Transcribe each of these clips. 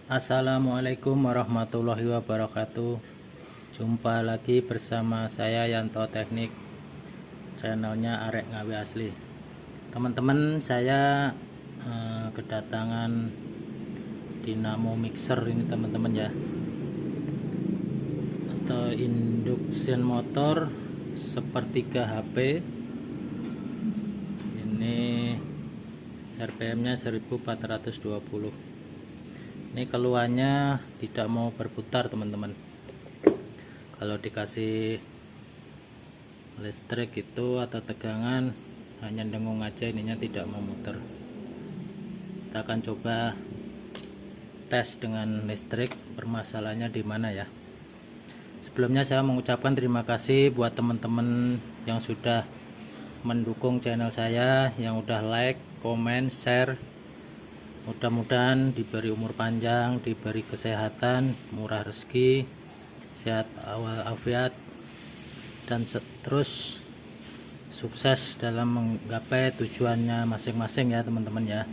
Assalamualaikum warahmatullahi wabarakatuh. Jumpa lagi bersama saya Yanto Teknik, channelnya Arek Ngawi Asli. Teman-teman, saya kedatangan dinamo mixer ini teman-teman ya, atau induction motor sepertiga HP. Ini RPM nya 1420. Ini keluarnya tidak mau berputar teman-teman. Kalau dikasih listrik itu atau tegangan hanya dengung aja, ininya tidak mau muter. Kita akan coba tes dengan listrik, permasalahannya di mana ya. Sebelumnya saya mengucapkan terima kasih buat teman-teman yang sudah mendukung channel saya, yang udah like, komen, share. Mudah-mudahan diberi umur panjang, diberi kesehatan, murah rezeki, sehat walafiat, dan terus sukses dalam menggapai tujuannya masing-masing ya teman-teman ya.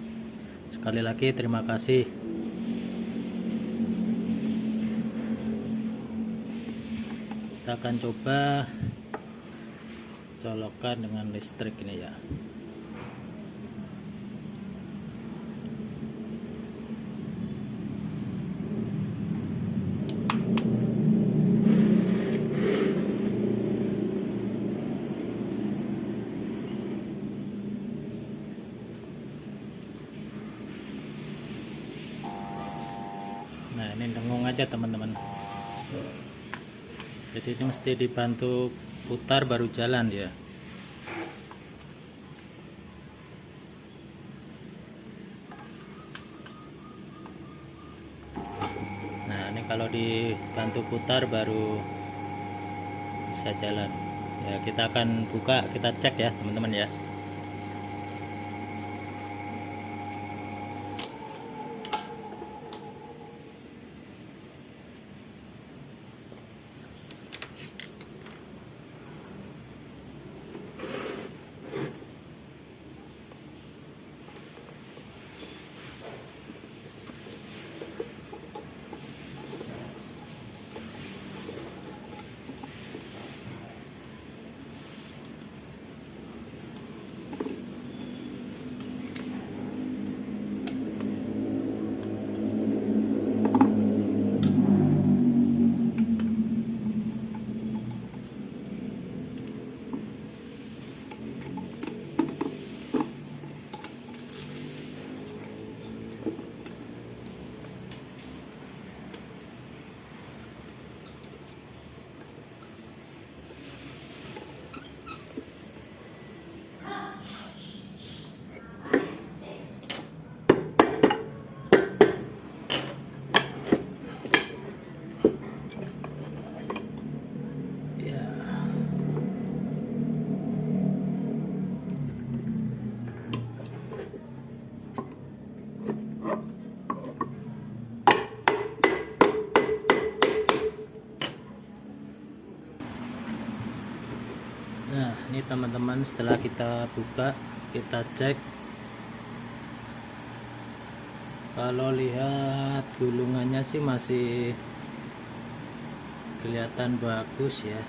Sekali lagi terima kasih. Kita akan coba colokkan dengan listrik ini ya. Nah, ini dengung aja teman-teman. Jadi ini mesti dibantu putar baru jalan ya. Nah, ini kalau dibantu putar baru bisa jalan. Ya, kita akan buka, kita cek ya teman-teman ya. Nah, ini teman-teman, setelah kita buka, kita cek. Kalau lihat gulungannya sih masih kelihatan bagus ya.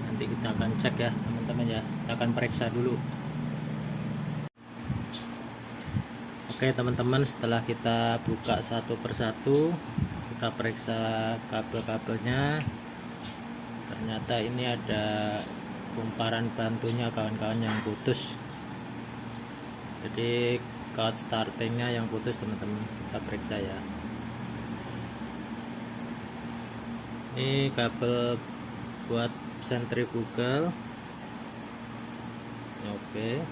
Nanti kita akan cek ya teman-teman ya. Kita akan periksa dulu. Oke teman-teman, setelah kita buka satu persatu, kita periksa kabel-kabelnya. Ternyata ini ada kumparan bantunya kawan-kawan yang putus. Jadi cord startingnya yang putus teman-teman, kita periksa ya. Ini kabel buat sentrifugal. Oke.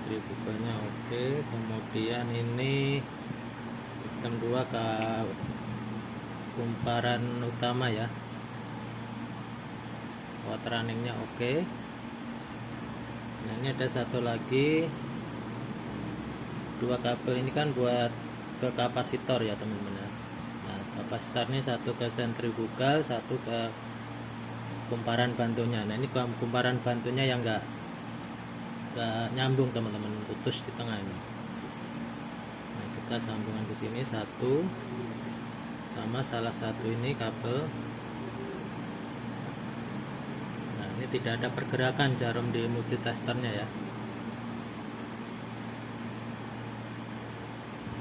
Sentrifugalnya oke. Kemudian ini item 2 ke kumparan utama ya. Water runningnya oke. Nah, ini ada satu lagi, dua kabel ini kan buat ke kapasitor ya teman-teman. Nah, Kapasitor ini satu ke sentrifugal, satu ke kumparan bantunya. Nah, ini kumparan bantunya yang enggak nyambung teman-teman, putus di tengah ini. Nah, kita sambungan ke sini satu, sama salah satu ini kabel. Nah, ini tidak ada pergerakan jarum di multitesternya ya.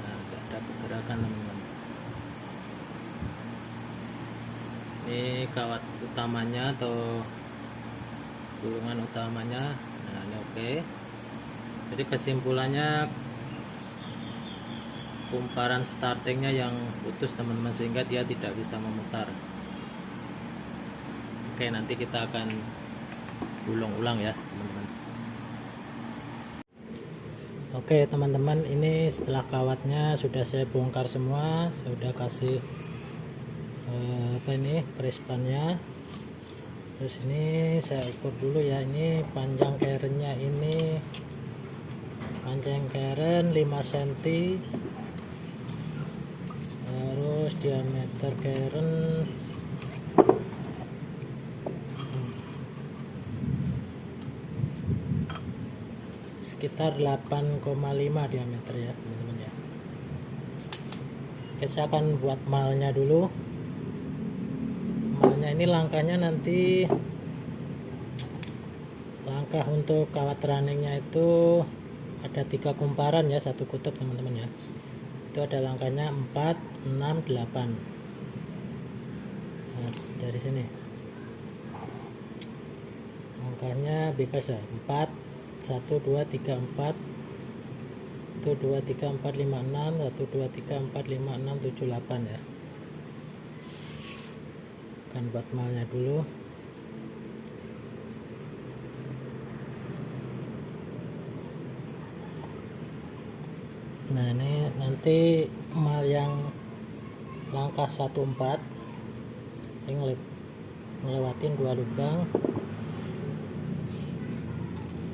Nah, tidak ada pergerakan teman-teman. Ini kawat utamanya atau gulungan utamanya. Nah, ini oke. Jadi kesimpulannya kumparan startingnya yang putus teman-teman, sehingga dia tidak bisa memutar. Oke, nanti kita akan gulung ulang ya teman-teman. Oke teman-teman, ini setelah kawatnya sudah saya bongkar semua, saya sudah kasih prespannya. Terus ini saya ukur dulu ya, ini panjang kerennya, ini panjang keren 5 cm, terus diameter keren sekitar 8,5 diameter ya teman-teman ya. Oke, saya akan buat malnya dulu. Malnya ini langkahnya nanti, langkah untuk kawat runningnya itu ada 3 kumparan ya, 1 kutub teman-teman ya. Itu ada langkahnya 4, 6, 8. Nah, dari sini langkahnya bebas ya, 4, 1, 2, 3, 4, 1, 2, 3, 4, 5, 6, 1, 2, 3, 4, 5, 6, 7, 8 ya. Akan buat malnya dulu. Nah, ini nanti mal yang langkah 14 ini ngelewatin 2 lubang.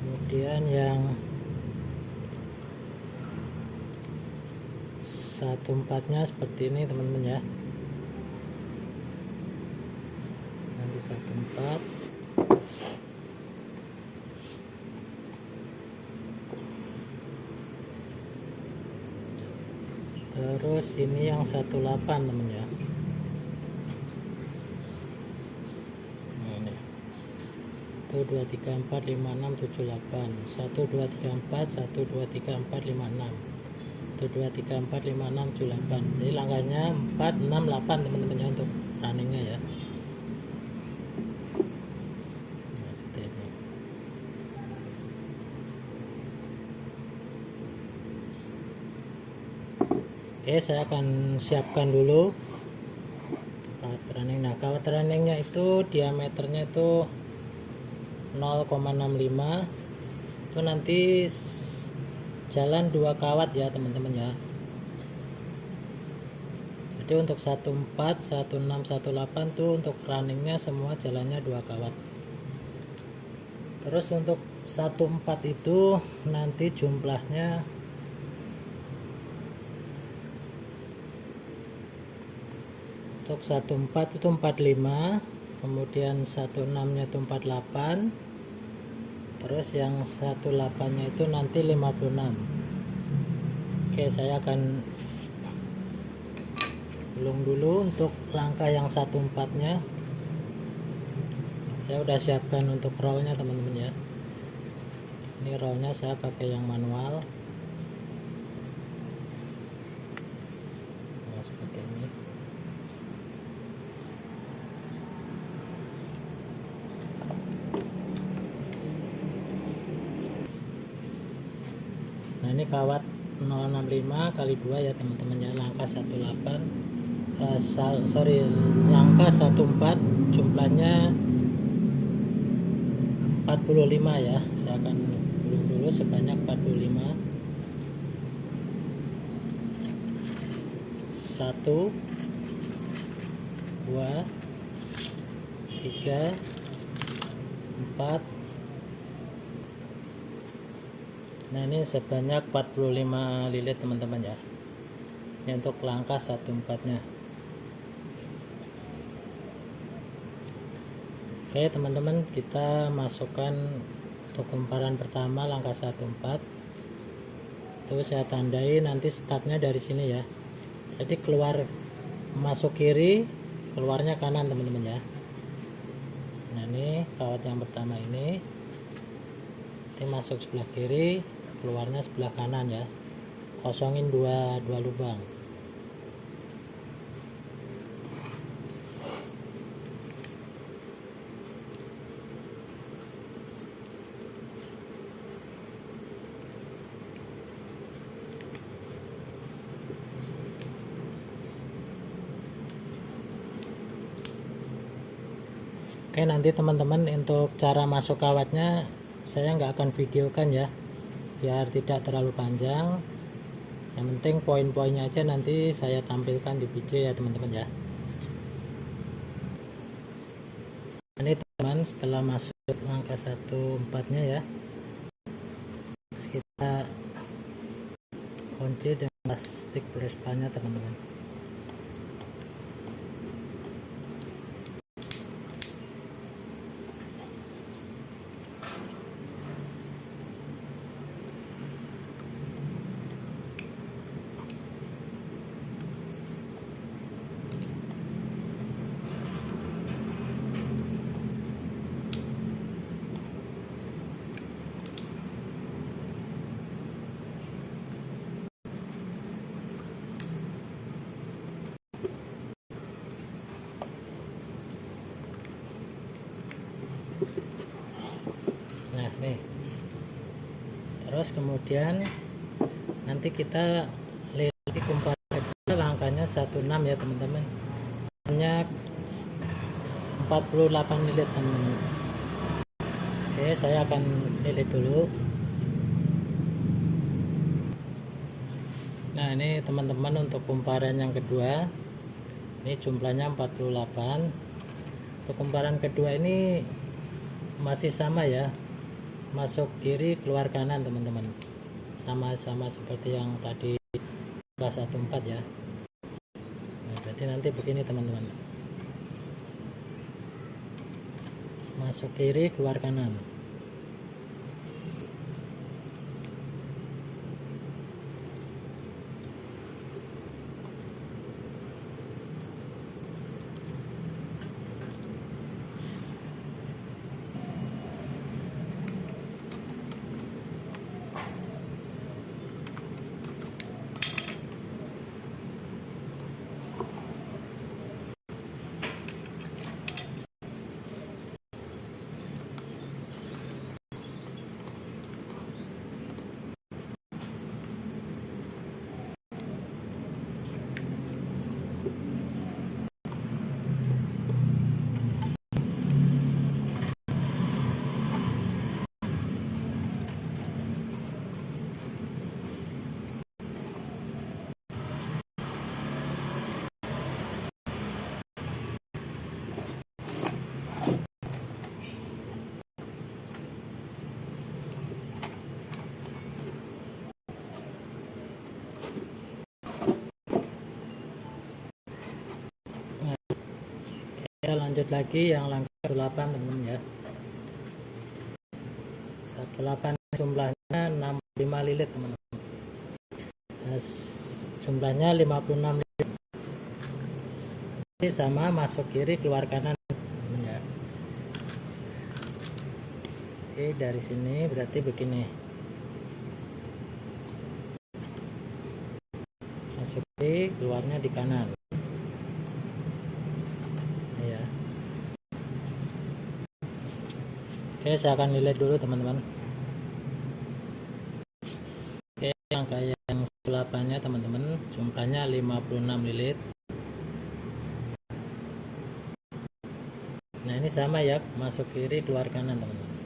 Kemudian yang 14-nya seperti ini teman-teman ya. Nanti 14. Terus ini yang 18 teman ya. Ini 1, 2, 3, 4, 5, 6, 7, 8. 1, 2, 3, 4, 1, 2, 3, 4, 5, 6. 1, 2, 3, 4, 5, 6, 7, 8. Jadi langkahnya 4, 6, 8 teman-teman ya untuk runningnya ya. Nah, seperti ini. Oke, saya akan siapkan dulu kawat running. Nah, kawat runningnya itu diameternya itu 0,65. Itu nanti jalan 2 kawat ya teman-teman ya. Jadi untuk 14, 16, 18 tuh untuk runningnya semua jalannya 2 kawat. Terus untuk 14 itu nanti jumlahnya untuk 14 itu 45, kemudian 16 nya itu 48, terus yang 18 nya itu nanti 56. Oke, saya akan gulung dulu untuk langkah yang 14 nya. Saya udah siapkan untuk rollnya teman-teman ya. Ini rollnya saya pakai yang manual. Nah, seperti ini. Nah, ini kawat 065 kali 2 ya teman-teman ya, langkah 18 langkah 14 jumlahnya 45 ya. Saya akan gulung dulu sebanyak 45. 1, 2, 3, 4. Nah, ini sebanyak 45 lilit teman-teman ya. Ini untuk langkah 14 nya. Oke teman-teman, kita masukkan untuk kumparan pertama langkah 1/4. Itu saya tandai nanti startnya dari sini ya. Jadi keluar masuk kiri, keluarnya kanan teman-teman ya. Nah ini kawat yang pertama ini masuk sebelah kiri, keluarnya sebelah kanan ya. Kosongin dua lubang. Oke, nanti teman-teman untuk cara masuk kawatnya saya nggak akan videokan ya, biar tidak terlalu panjang. Yang penting poin-poinnya aja nanti saya tampilkan di video ya teman-teman ya. Ini teman, setelah masuk langkah 1/4-nya ya, terus kita kunci dengan plastik berespannya teman-teman. Nah nih, terus kemudian nanti kita lihat lagi kumparan langkahnya 16 ya teman-teman, sebanyak 48 lilit teman-teman. Oke, saya akan lilit dulu. Nah ini teman-teman, untuk kumparan yang kedua ini jumlahnya 48. Untuk kumparan kedua ini masih sama ya, masuk kiri keluar kanan teman-teman, sama-sama seperti yang tadi kelas 1/4 ya. Nah, berarti nanti begini teman-teman, masuk kiri keluar kanan. Kita lanjut lagi yang langkah 18 teman-teman ya. 18 jumlahnya 65 lilit teman-teman. Jumlahnya 56 lilit. Ini sama, masuk kiri keluar kanan ya. Oke, dari sini berarti begini, masuk kiri keluarnya di kanan ya. Oke, saya akan lilit dulu teman-teman. Oke, angka yang 8-nya teman-teman, jumlahnya 56 lilit. Nah ini sama ya, masuk kiri keluar kanan teman-teman.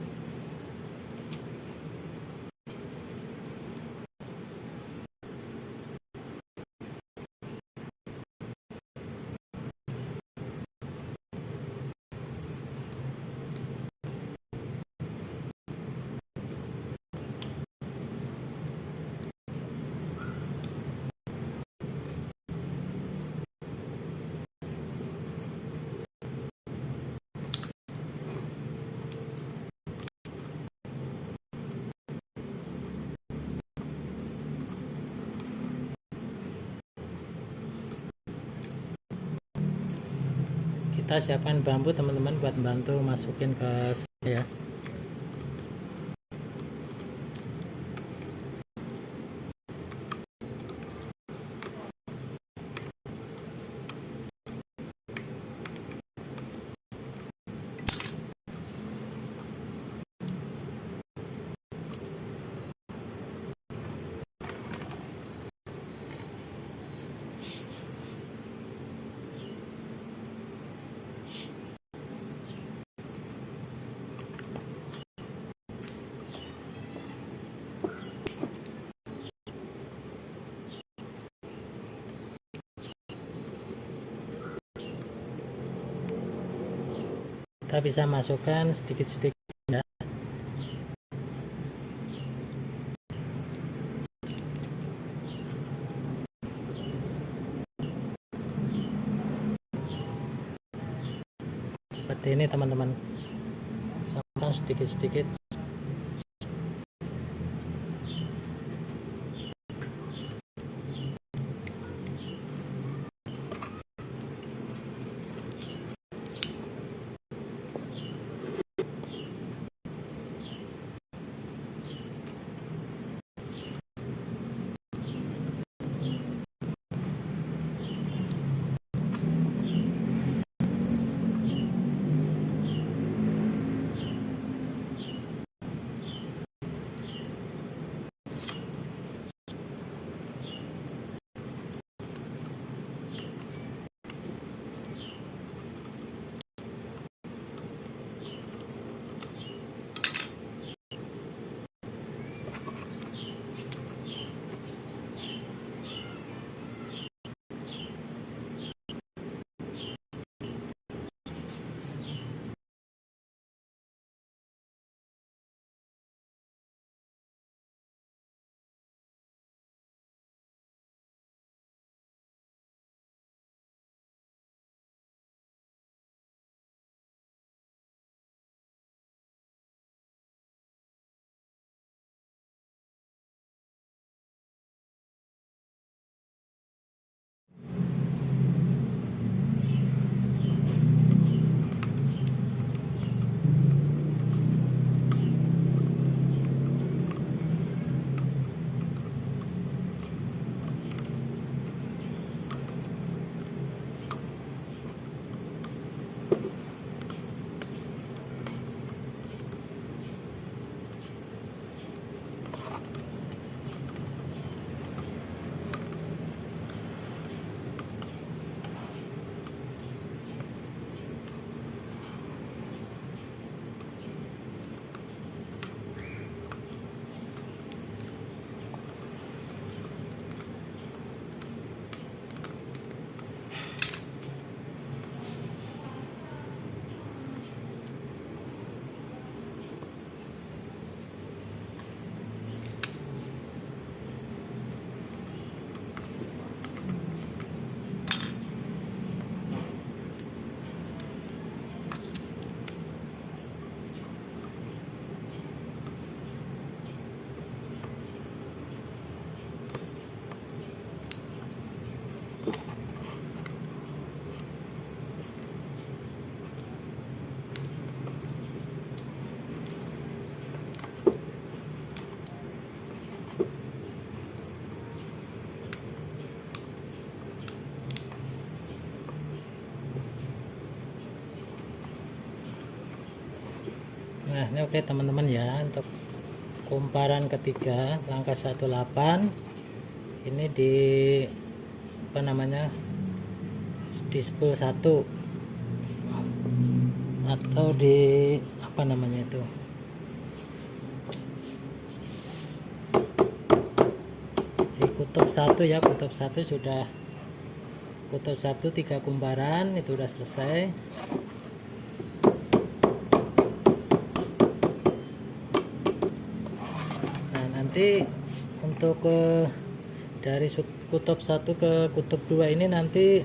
kita siapkan bambu teman-teman buat bantu masukin ke ya. Kita bisa masukkan sedikit-sedikit ya. Seperti ini teman-teman, masukkan sedikit-sedikit. Nah ini oke teman-teman ya, untuk kumparan ketiga langkah 18 ini di apa namanya, di spool 1 atau di apa namanya itu, di kutub 1 ya. Kutub 1 sudah, kutub 1 3 kumparan itu udah selesai. Nanti untuk dari kutub 1 ke kutub 2 ini nanti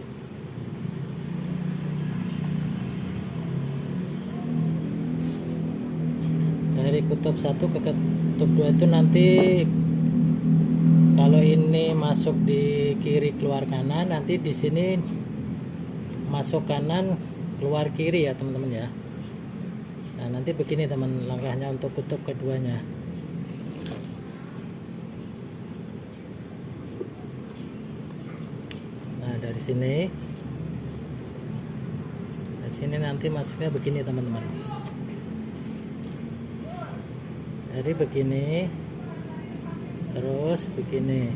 dari kutub 1 ke kutub 2 itu nanti kalau ini masuk di kiri keluar kanan, nanti di sini masuk kanan keluar kiri ya teman-teman ya. Nah nanti begini teman langkahnya untuk kutub keduanya. Nah dari sini nanti masuknya begini teman-teman. Jadi begini terus begini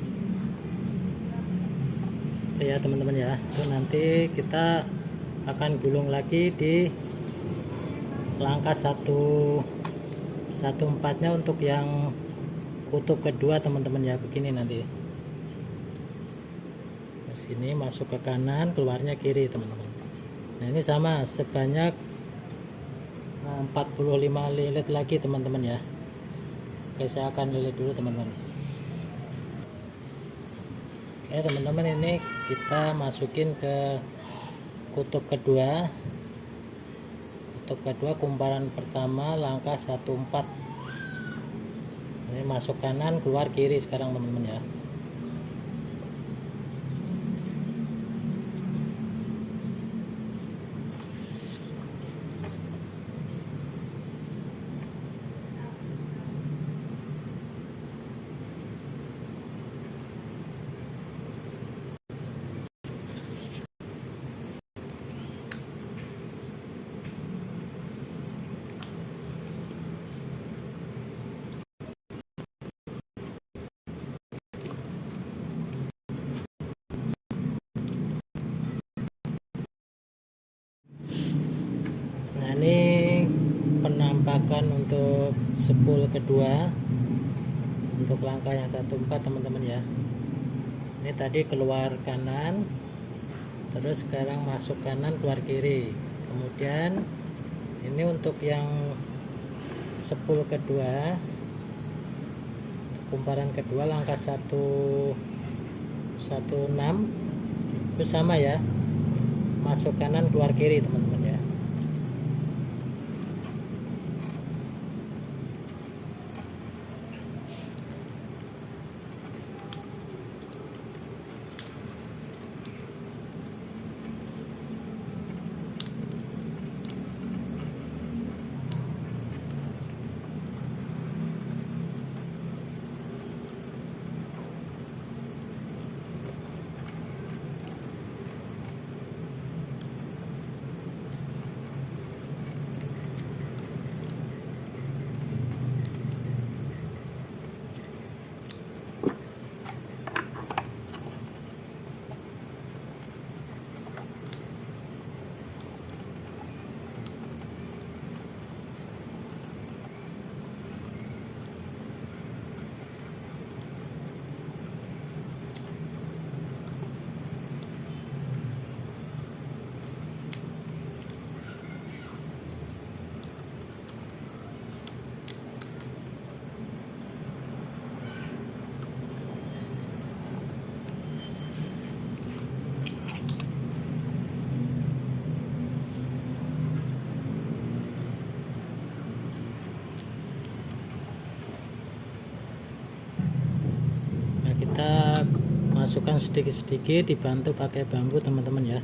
ya teman-teman ya. Itu nanti kita akan gulung lagi di langkah 1/4-nya untuk yang kutub kedua teman-teman ya. Begini nanti di sini masuk ke kanan, keluarnya kiri teman-teman. Nah ini sama sebanyak 45 lilit lagi teman-teman ya. Oke, saya akan lilit dulu teman-teman. Oke teman-teman, ini kita masukin ke kutub kedua kumparan pertama langkah 1/4. Ini masuk kanan, keluar kiri sekarang teman-teman ya. Nah ini penampakan untuk spool kedua untuk langkah yang 1/4 teman-teman ya. Ini tadi keluar kanan, terus sekarang masuk kanan, keluar kiri. Kemudian ini untuk yang spool kedua, kumparan kedua langkah 1/6 itu sama ya, masuk kanan, keluar kiri teman-teman ya. Kita masukkan sedikit-sedikit, dibantu pakai bambu teman-teman ya.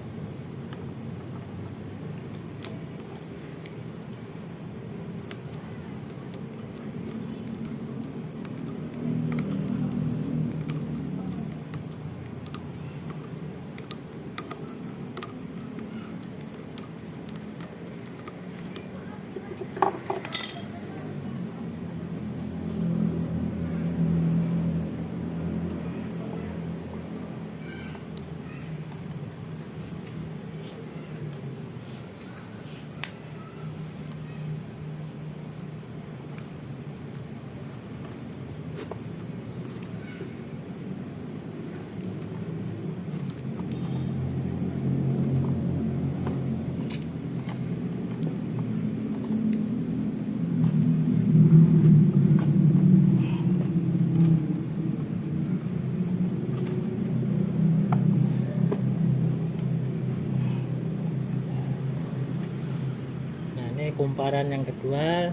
Kumparan yang kedua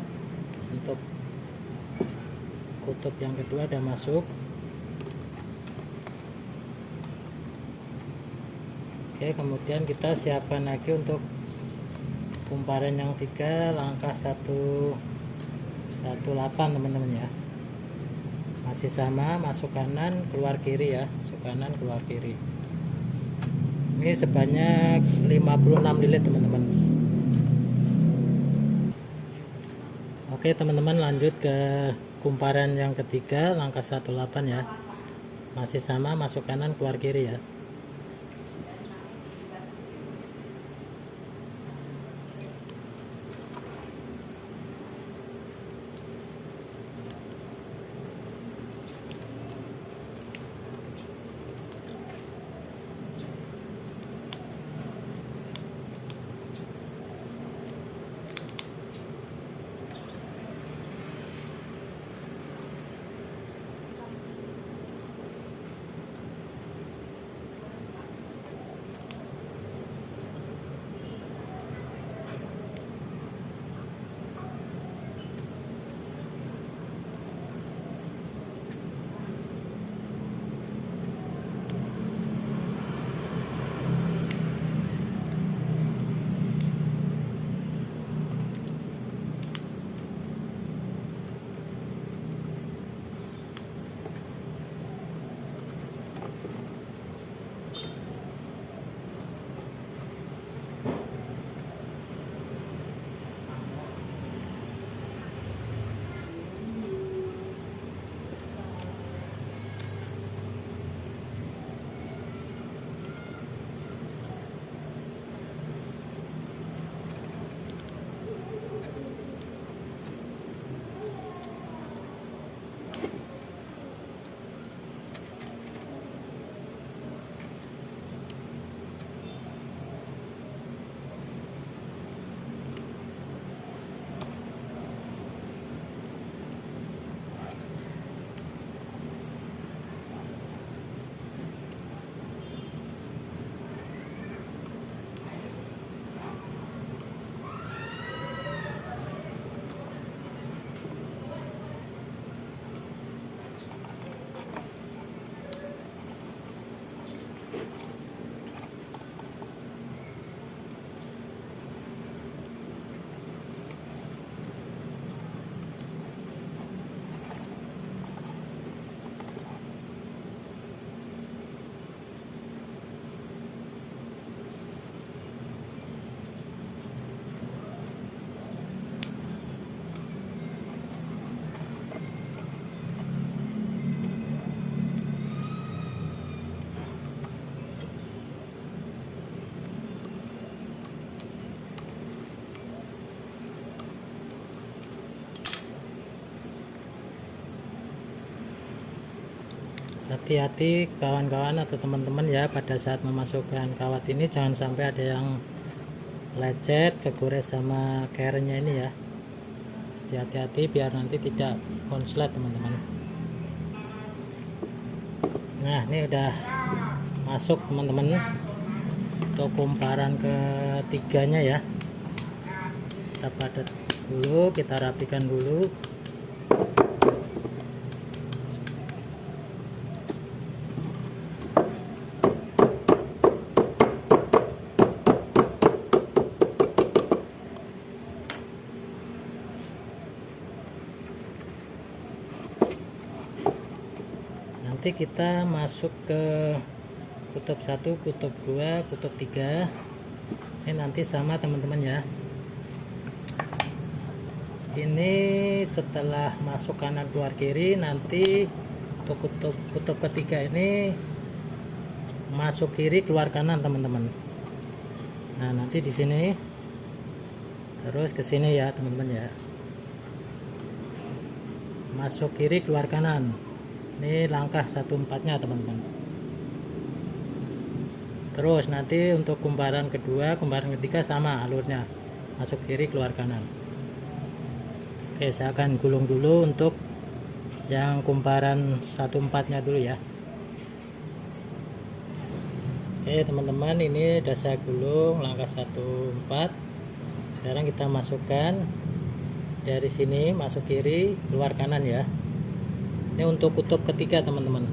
untuk kutub yang kedua udah masuk. Oke, kemudian kita siapkan lagi untuk kumparan yang 3 langkah 118 teman-teman ya. Masih sama, masuk kanan keluar kiri ya, masuk kanan keluar kiri. Ini sebanyak 56 lilit teman-teman. Oke teman-teman, lanjut ke kumparan yang ketiga langkah 18 ya. Masih sama, masuk kanan keluar kiri ya. Hati-hati kawan-kawan atau teman-teman ya, pada saat memasukkan kawat ini jangan sampai ada yang lecet kegores sama carenya ini ya. Hati-hati biar nanti tidak konslet teman-teman. Nah ini udah masuk teman-teman untuk kumparan ketiganya ya. Kita padat dulu, kita rapikan dulu. Nanti kita masuk ke kutub 1, kutub 2, kutub 3. Ini nanti sama teman-teman ya. Ini setelah masuk kanan keluar kiri, nanti untuk kutub ketiga ini masuk kiri keluar kanan teman-teman. Nah nanti di sini terus ke sini ya teman-teman ya. Masuk kiri keluar kanan. Ini langkah 1/4-nya teman-teman. Terus nanti untuk kumparan kedua, kumparan ketiga sama alurnya, masuk kiri keluar kanan. Oke, saya akan gulung dulu untuk yang kumparan 1/4-nya dulu ya. Oke teman-teman, ini udah saya gulung langkah 1/4. Sekarang kita masukkan dari sini, masuk kiri keluar kanan ya. Ini untuk kutub ketiga teman-teman.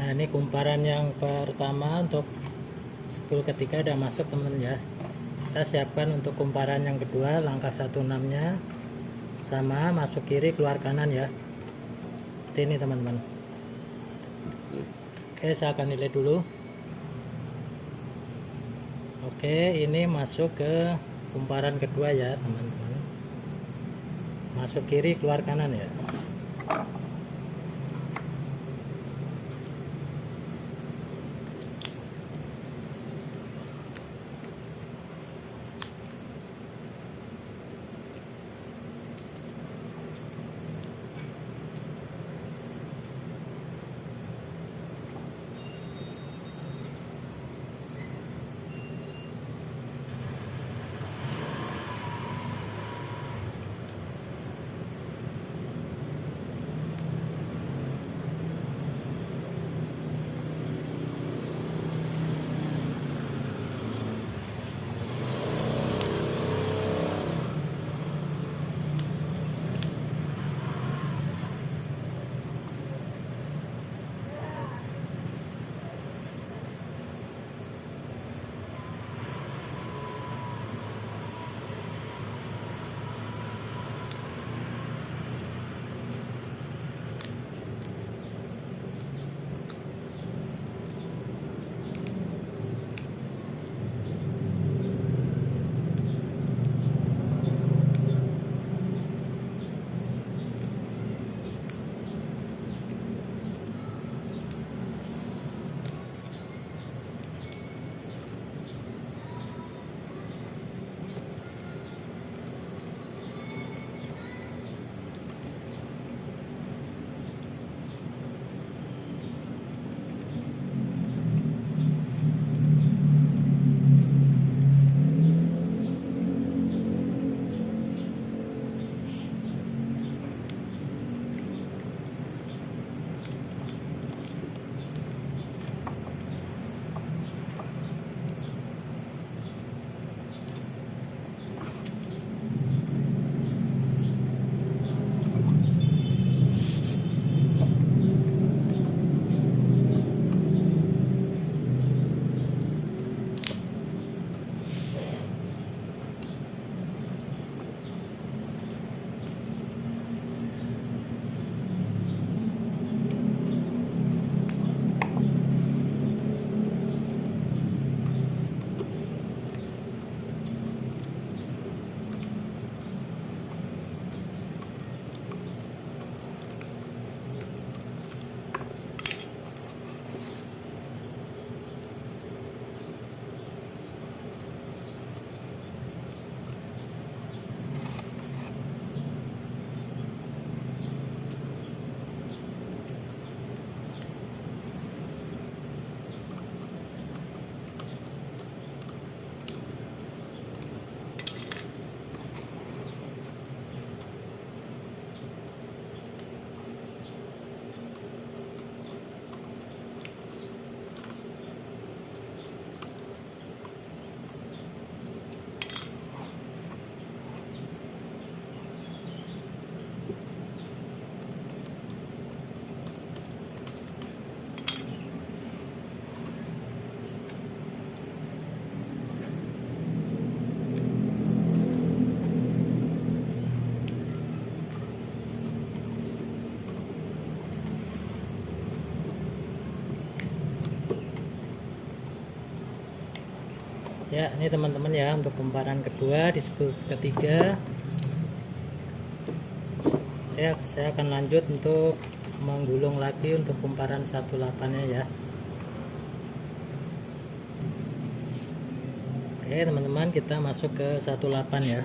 Nah, ini kumparan yang pertama untuk spool ketiga udah masuk teman-teman ya. Kita siapkan untuk kumparan yang kedua, langkah 16 nya sama, masuk kiri keluar kanan ya. Seperti ini teman-teman. Oke, saya akan nilai dulu. Oke, ini masuk ke kumparan kedua ya teman-teman. Masuk kiri keluar kanan ya. Ya, ini teman-teman ya, untuk kumparan kedua di spool ketiga. Ya, saya akan lanjut untuk menggulung lagi untuk kumparan 18-nya ya. Oke teman-teman, kita masuk ke 18 ya.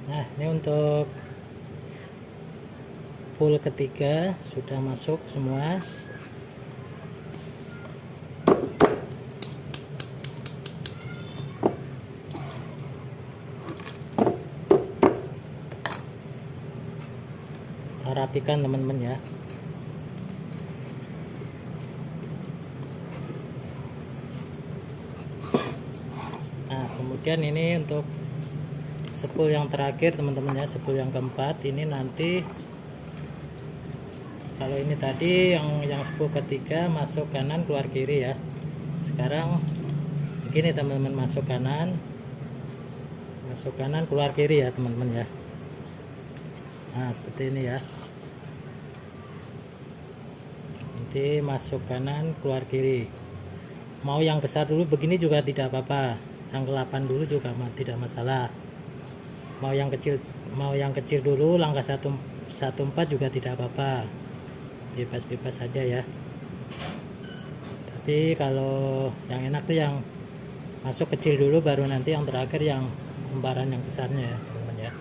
Nah, ini untuk pull ketiga sudah masuk semua. Kita rapikan teman-teman ya. Nah, kemudian ini untuk spool yang terakhir teman-teman ya, spool yang keempat ini nanti, kalau ini tadi yang spool ketiga masuk kanan keluar kiri ya. Sekarang begini teman-teman, masuk kanan keluar kiri ya teman-teman ya. Nah, seperti ini ya. Nanti masuk kanan keluar kiri. Mau yang besar dulu begini juga tidak apa-apa, yang ke-8 dulu juga tidak masalah. Mau yang kecil dulu langkah 14 juga tidak apa-apa, bebas-bebas saja ya. Tapi kalau yang enak tuh yang masuk kecil dulu, baru nanti yang terakhir yang kumparan yang besarnya ya teman ya.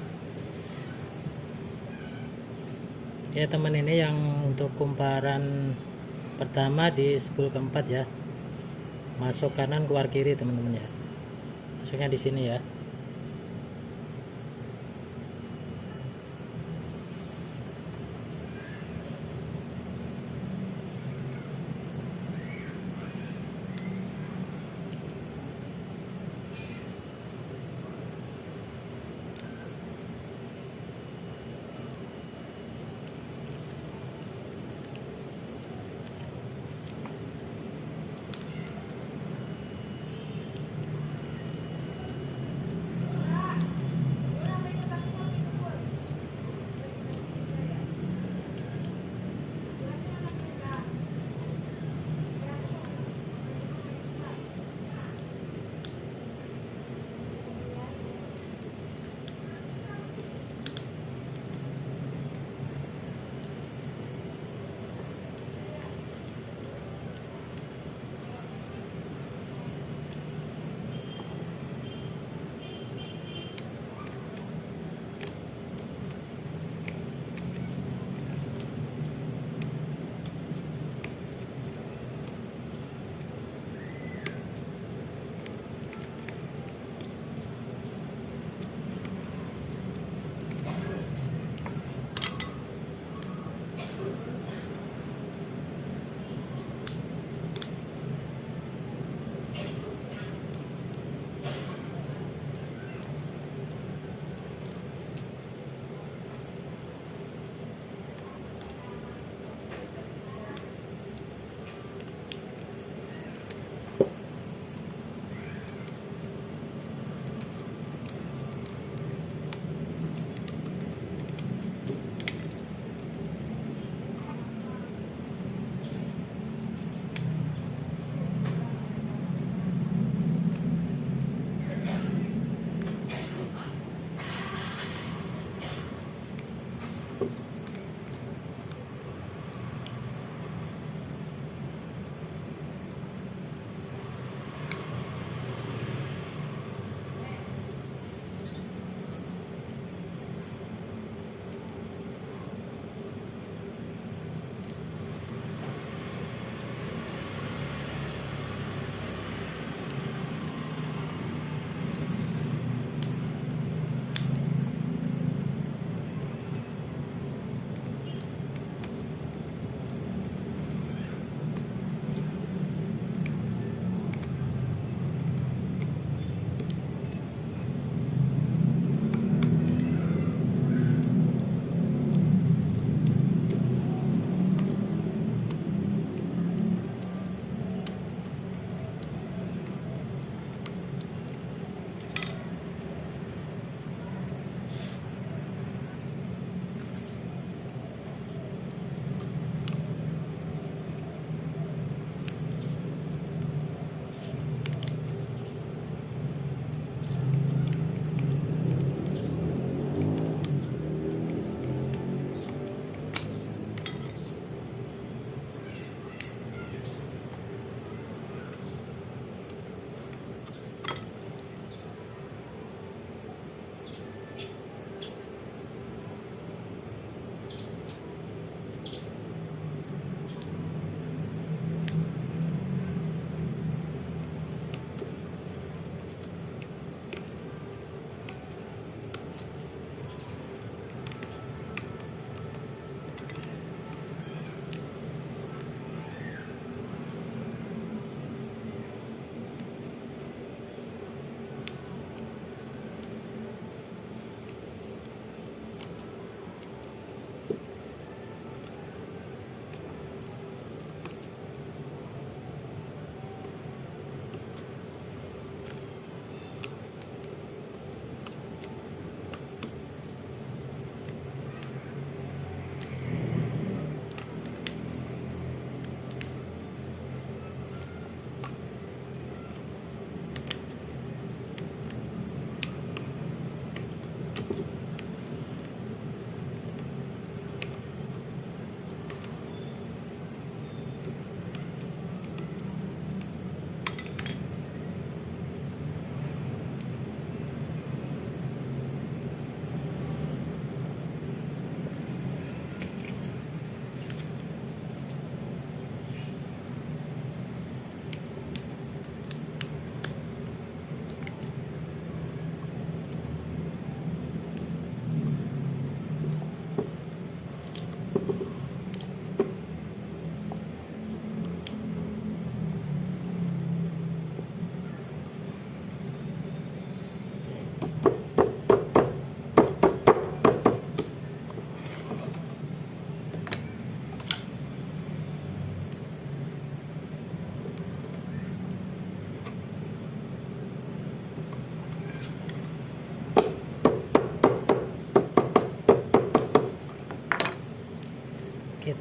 Ya teman, ini yang untuk kumparan pertama di spool keempat ya, masuk kanan keluar kiri teman-teman ya, masuknya di sini ya.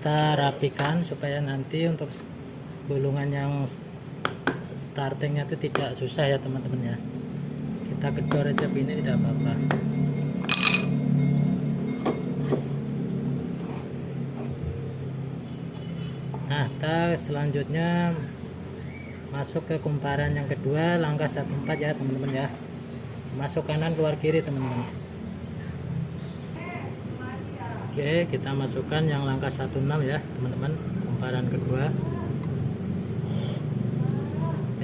kita rapikan supaya nanti untuk gulungan yang startingnya itu tidak susah ya teman-teman ya. Kita gedor aja ini tidak apa-apa. Nah, kita selanjutnya masuk ke kumparan yang kedua, langkah 14 ya teman-teman ya. Masuk kanan keluar kiri teman-teman. Oke, kita masukkan yang langkah 16 ya teman-teman, kumparan kedua.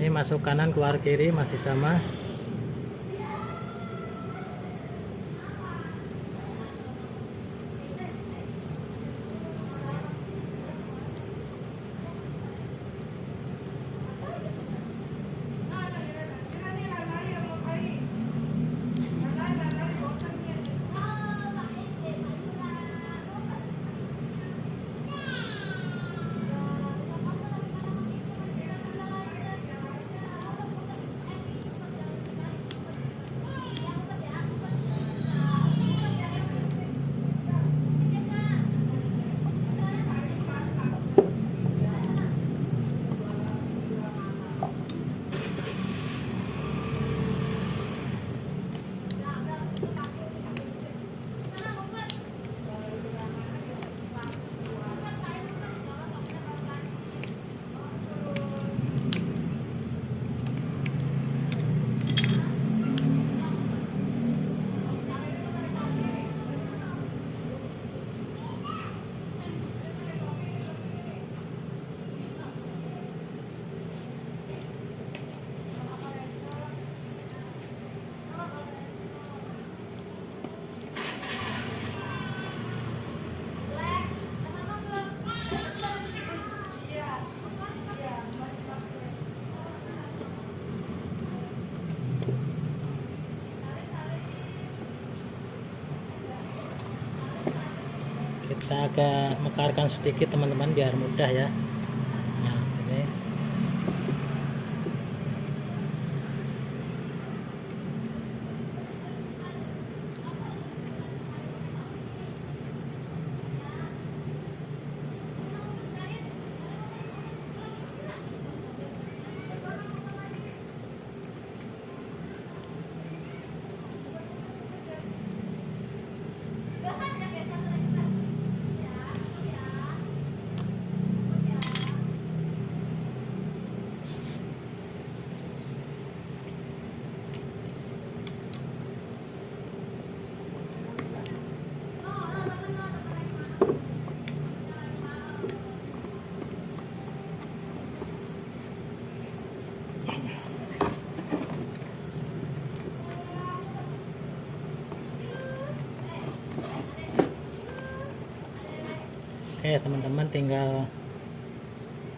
Ini masuk kanan keluar kiri masih sama. Kita agak mekarkan sedikit teman-teman biar mudah ya. Nah, ini. Oke teman-teman, tinggal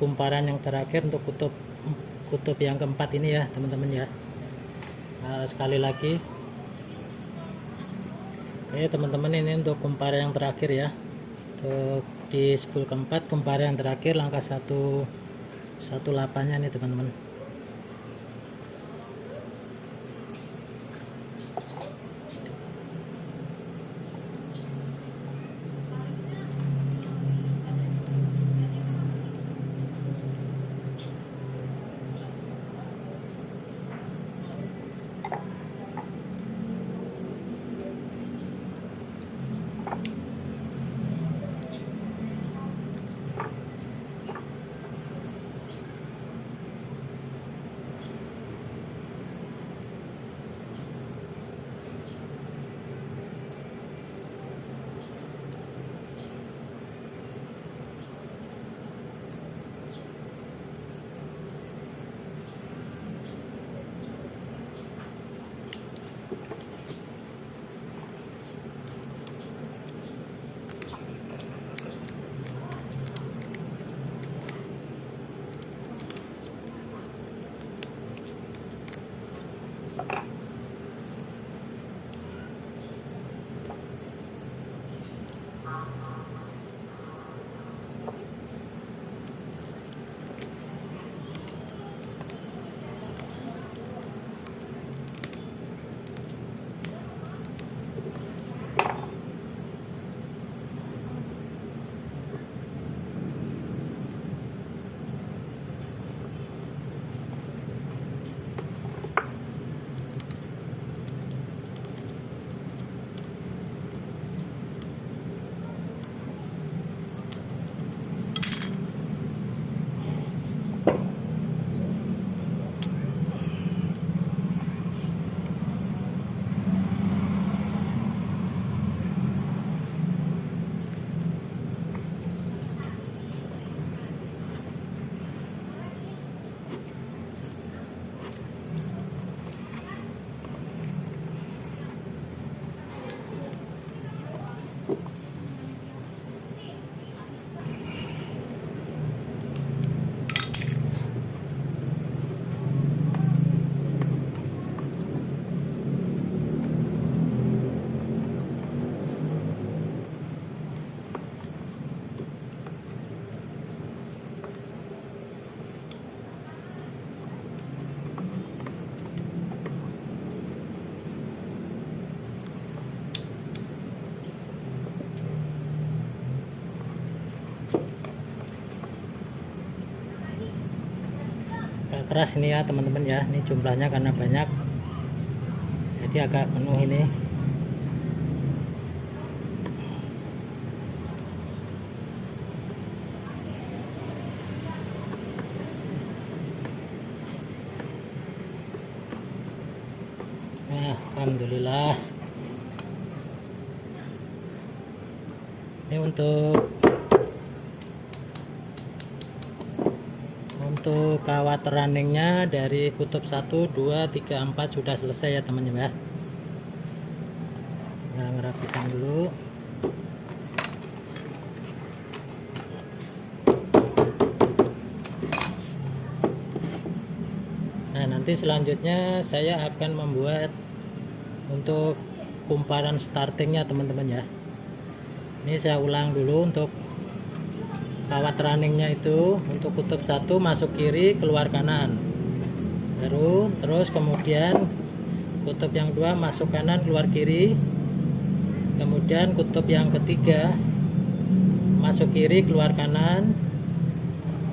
kumparan yang terakhir untuk kutub yang keempat ini ya teman-teman ya. Sekali lagi, oke teman-teman, ini untuk kumparan yang terakhir ya, untuk di spool keempat kumparan yang terakhir langkah 18 nya nih teman-teman. agak keras ini ya teman-teman ya, ini jumlahnya karena banyak jadi agak penuh ini. Nah, alhamdulillah. Ini untuk kawat runningnya dari kutub 1, 2, 3, 4 sudah selesai ya teman-teman ya. Nah, ngerapikan dulu. Nah, nanti selanjutnya saya akan membuat untuk kumparan startingnya teman-teman ya. Ini saya ulang dulu untuk kawat runningnya itu, untuk kutub 1 masuk kiri keluar kanan, terus kemudian kutub yang 2 masuk kanan keluar kiri, kemudian kutub yang ketiga masuk kiri keluar kanan,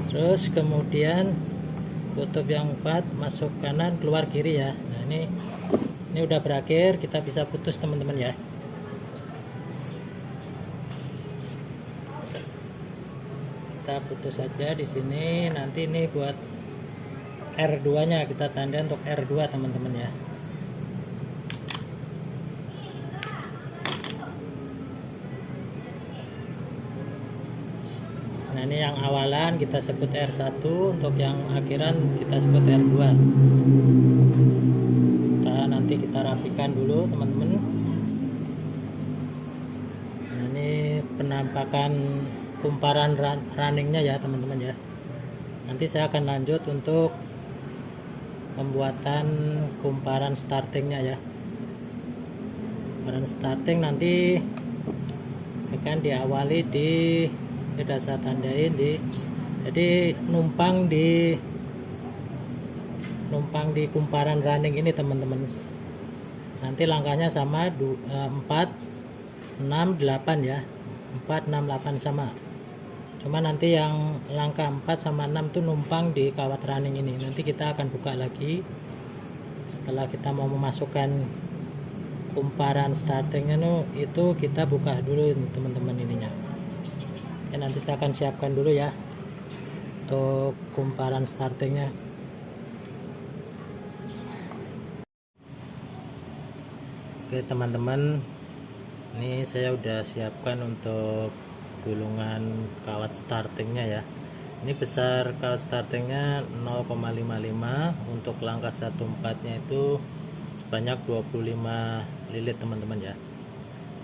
terus kemudian kutub yang 4 masuk kanan keluar kiri ya. Nah, ini udah berakhir, kita bisa putus teman-teman ya. Kita putus saja di sini. Nanti ini buat R2 nya kita tanda untuk R2 teman-teman ya. Nah, ini yang awalan kita sebut R1, untuk yang akhiran kita sebut R2. Nanti kita rapikan dulu teman-teman. Nah, ini penampakan kumparan runningnya ya teman-teman ya. Nanti saya akan lanjut untuk pembuatan kumparan startingnya ya. Kumparan starting nanti akan diawali sudah saya tandain jadi numpang di kumparan running ini teman-teman. Nanti langkahnya sama 4, 6, 8 ya. 4, 6, 8 sama. Cuma nanti yang langkah 4 sama 6 itu numpang di kawat running ini. Nanti kita akan buka lagi setelah kita mau memasukkan kumparan startingnya itu kita buka dulu teman-teman ininya. Ya, nanti saya akan siapkan dulu ya untuk kumparan startingnya. Oke teman-teman, ini saya udah siapkan untuk gulungan kawat startingnya ya. Ini besar kawat startingnya 0,55, untuk langkah 1/4 nya itu sebanyak 25 lilit teman-teman ya.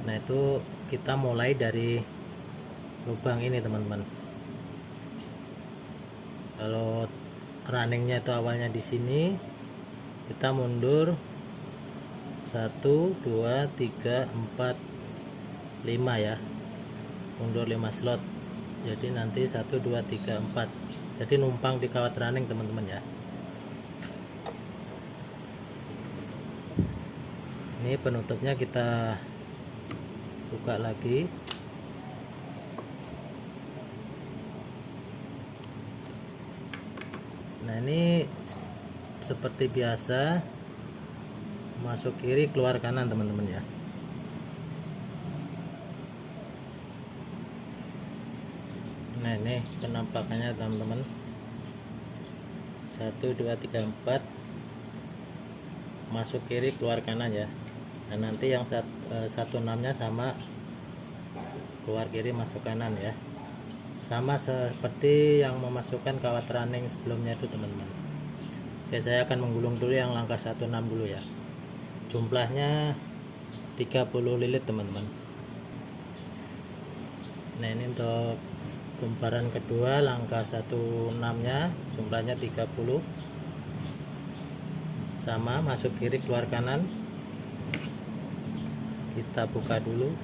Nah, itu kita mulai dari lubang ini teman-teman. Kalau runningnya itu awalnya di sini, kita mundur 1, 2, 3, 4, 5 ya, mundur 5 slot. Jadi nanti 1, 2, 3, 4, jadi numpang di kawat running teman-teman ya. Ini penutupnya kita buka lagi. Nah, ini seperti biasa, masuk kiri keluar kanan teman-teman ya. Nah, ini penampakannya teman-teman. 1, 2, 3, 4 masuk kiri keluar kanan ya. Dan nanti yang 16 nya sama, keluar kiri masuk kanan ya, sama seperti yang memasukkan kawat running sebelumnya itu teman-teman. Oke, saya akan menggulung dulu yang langkah 16 dulu ya. Jumlahnya 30 lilit teman-teman. Nah, ini untuk kumparan kedua langkah 16 nya jumlahnya 30, sama, masuk kiri keluar kanan. Kita buka dulu.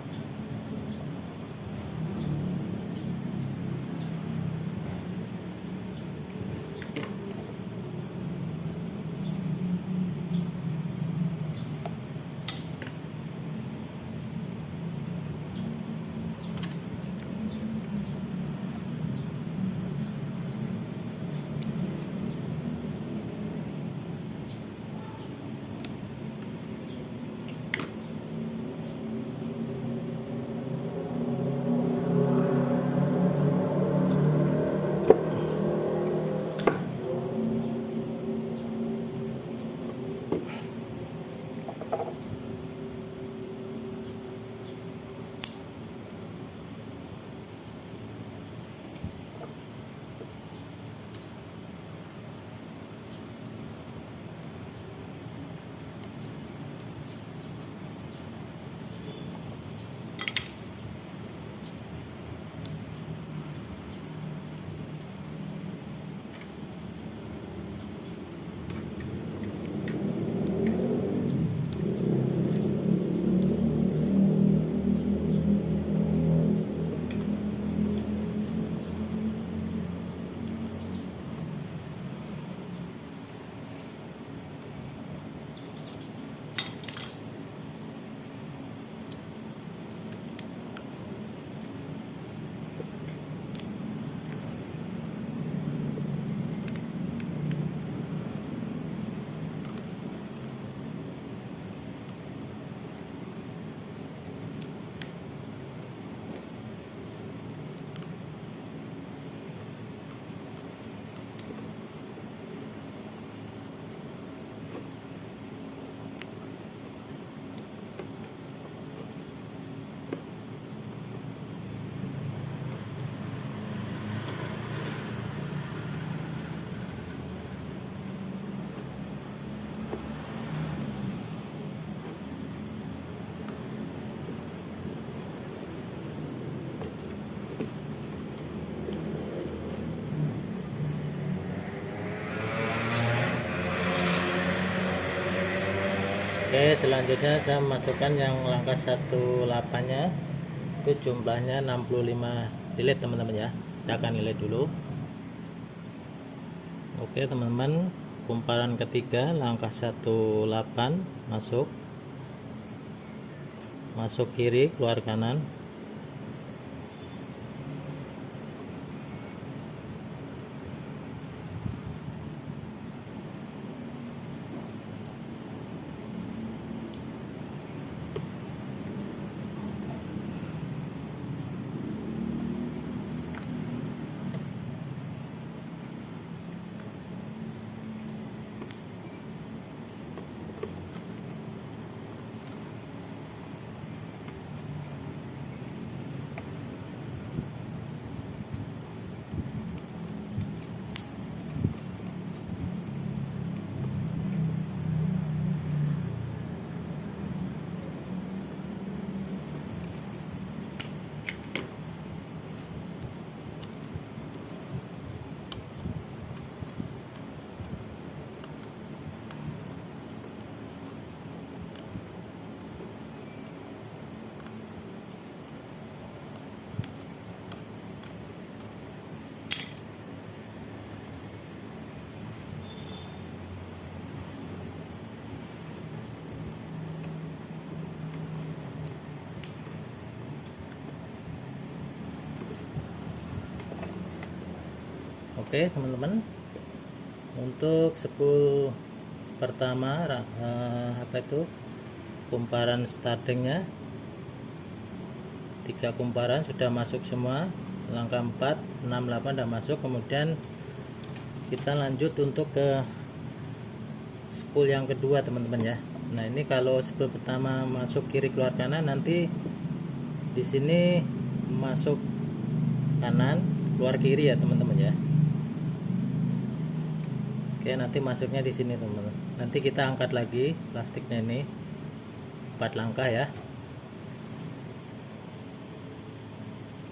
Oke, selanjutnya saya masukkan yang langkah 18 nya, itu jumlahnya 65 lilin teman-teman ya. Saya akan nilai dulu. Oke teman-teman, kumparan ketiga langkah 18 masuk kiri, keluar kanan. Oke teman-teman, untuk spool pertama kumparan startingnya 3 kumparan sudah masuk semua, langkah 4, 6, 8 sudah masuk. Kemudian kita lanjut untuk ke spool yang kedua teman-teman ya. Nah ini kalau spool pertama masuk kiri keluar kanan, nanti di sini masuk kanan keluar kiri ya teman-teman ya. Oke, nanti masuknya di sini teman-teman. Nanti kita angkat lagi plastiknya ini 4 langkah ya.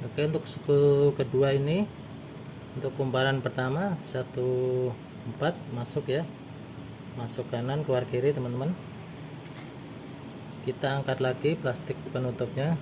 Oke, untuk spool kedua ini, untuk kumparan pertama 1, 4 masuk ya, masuk kanan keluar kiri teman-teman. Kita angkat lagi plastik penutupnya.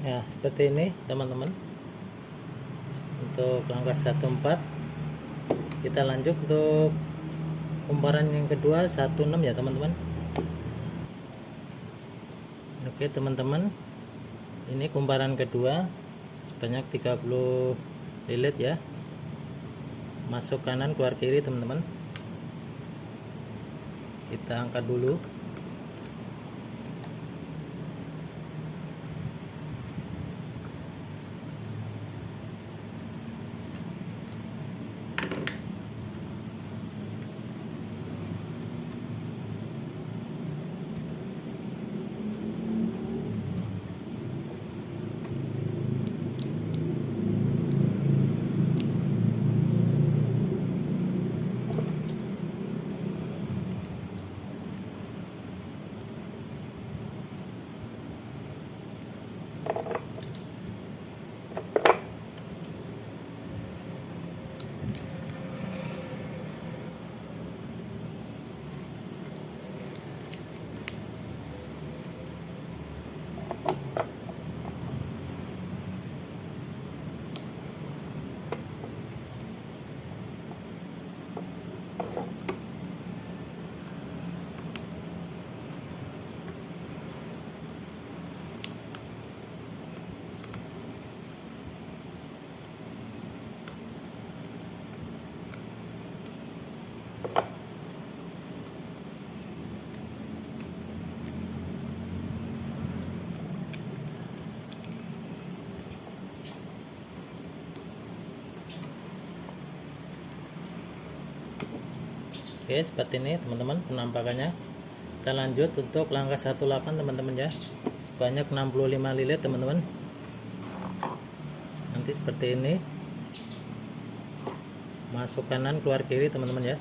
Ya seperti ini teman-teman, untuk langkah 1, 4. Kita lanjut untuk kumparan yang kedua 1, 6 ya teman-teman. Oke teman-teman, ini kumparan kedua sebanyak 30 lilit ya, masuk kanan keluar kiri teman-teman. Kita angkat dulu. Oke, seperti ini teman-teman penampakannya. Kita lanjut untuk langkah 18 teman-teman ya, sebanyak 65 lilit teman-teman. Nanti seperti ini, masuk kanan keluar kiri teman-teman ya.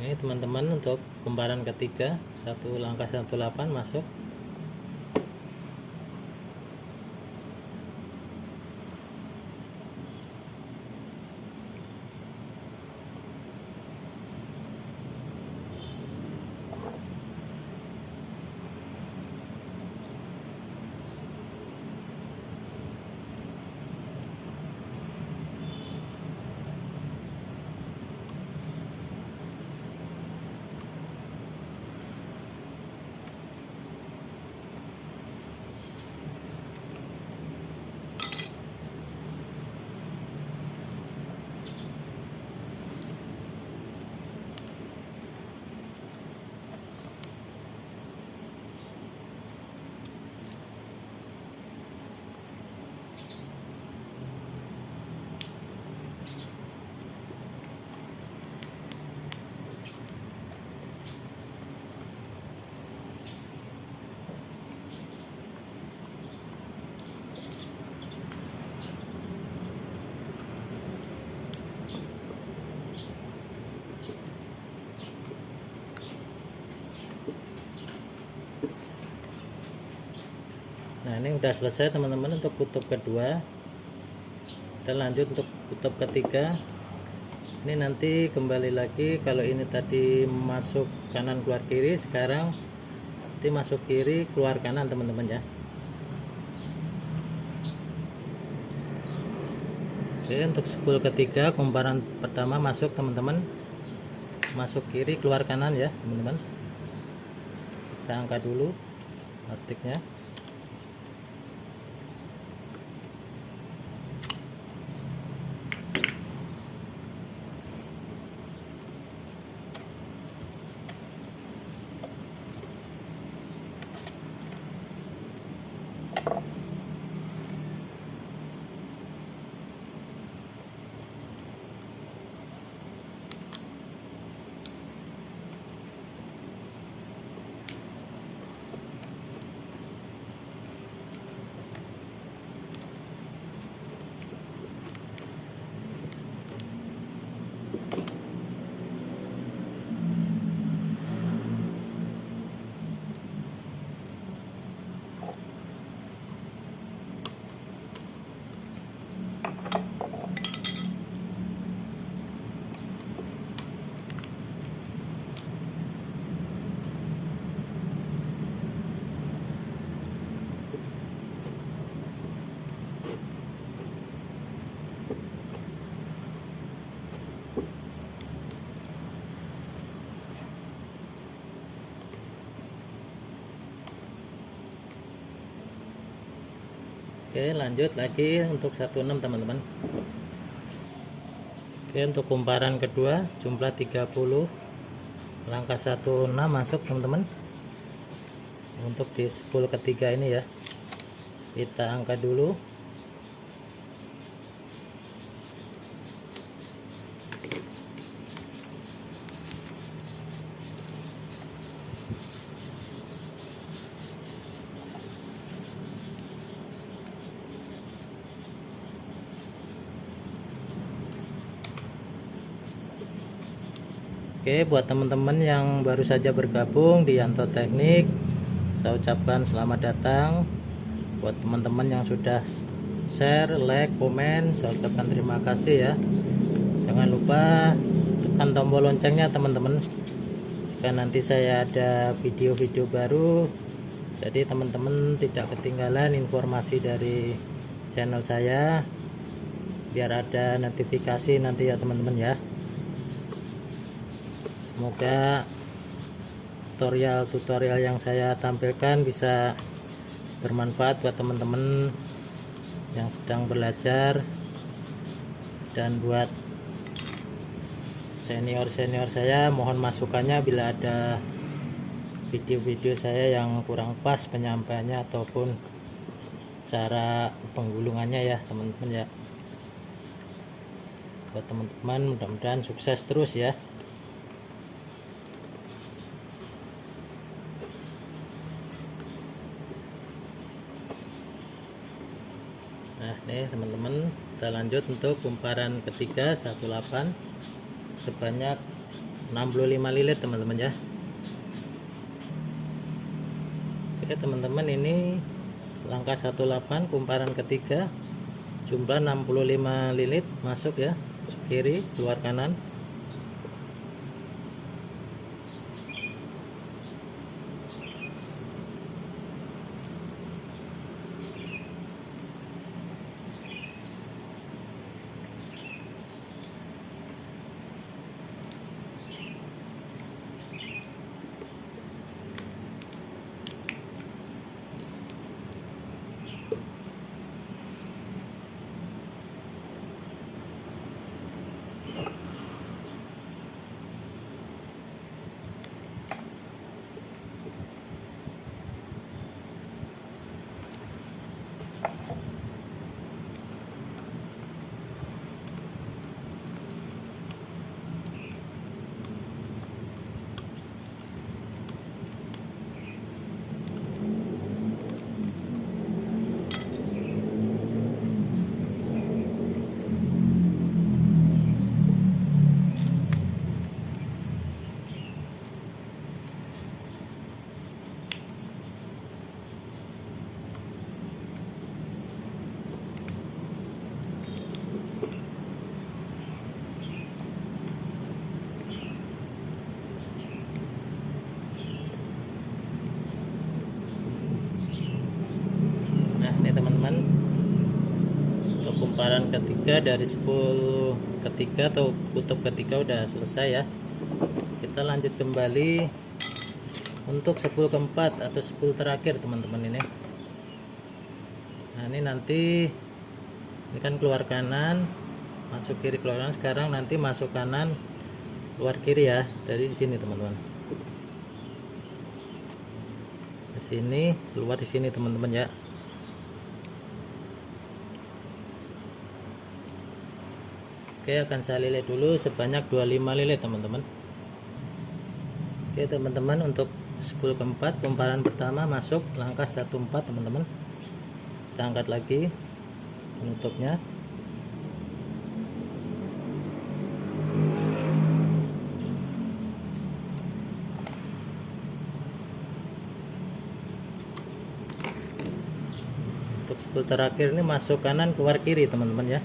Ini teman-teman untuk kumparan ketiga, satu langkah 18 masuk. Nah, ini udah selesai teman-teman untuk kutub kedua. Kita lanjut untuk kutub ketiga. Ini nanti kembali lagi, kalau ini tadi masuk kanan keluar kiri, sekarang nanti masuk kiri keluar kanan teman-teman ya. Oke, untuk spool ketiga kumparan pertama masuk teman-teman, masuk kiri keluar kanan ya teman-teman. Kita angkat dulu plastiknya. Oke, lanjut lagi untuk 16 teman-teman. Oke, untuk kumparan kedua jumlah 30, langkah 16 masuk teman-teman. Untuk di spool ketiga ini ya, kita angkat dulu. Oke, buat teman-teman yang baru saja bergabung di Yanto Teknik, saya ucapkan selamat datang. Buat teman-teman yang sudah share, like, komen, saya ucapkan terima kasih ya. Jangan lupa tekan tombol loncengnya teman-teman, jika nanti saya ada video-video baru, jadi teman-teman tidak ketinggalan informasi dari channel saya, biar ada notifikasi nanti ya teman-teman ya. Semoga tutorial yang saya tampilkan bisa bermanfaat buat teman-teman yang sedang belajar, dan buat senior-senior saya mohon masukannya bila ada video-video saya yang kurang pas penyampaiannya ataupun cara penggulungannya ya teman-teman ya. buat teman-teman, mudah-mudahan sukses terus ya. Nah nih teman-teman, kita lanjut untuk kumparan ketiga 18 sebanyak 65 lilit teman-teman ya. Oke teman-teman, ini langkah 18 kumparan ketiga, jumlah 65 lilit masuk ya, masuk kiri keluar kanan. Teman-teman, untuk kumparan ketiga dari spool ketiga atau kutub ketiga udah selesai ya. Kita lanjut kembali untuk spool keempat atau spool terakhir teman-teman ini. Nah ini nanti ini kan keluar kanan masuk kiri, keluar kanan. Sekarang nanti masuk kanan keluar kiri ya, dari sini teman-teman. Di sini keluar di sini teman-teman ya. Oke, akan saya lilit dulu sebanyak 25 lilit teman-teman. Oke teman-teman, untuk spool keempat kumparan pertama masuk langkah 14 teman-teman. Kita angkat lagi penutupnya. Untuk spool terakhir ini masuk kanan keluar kiri teman-teman ya.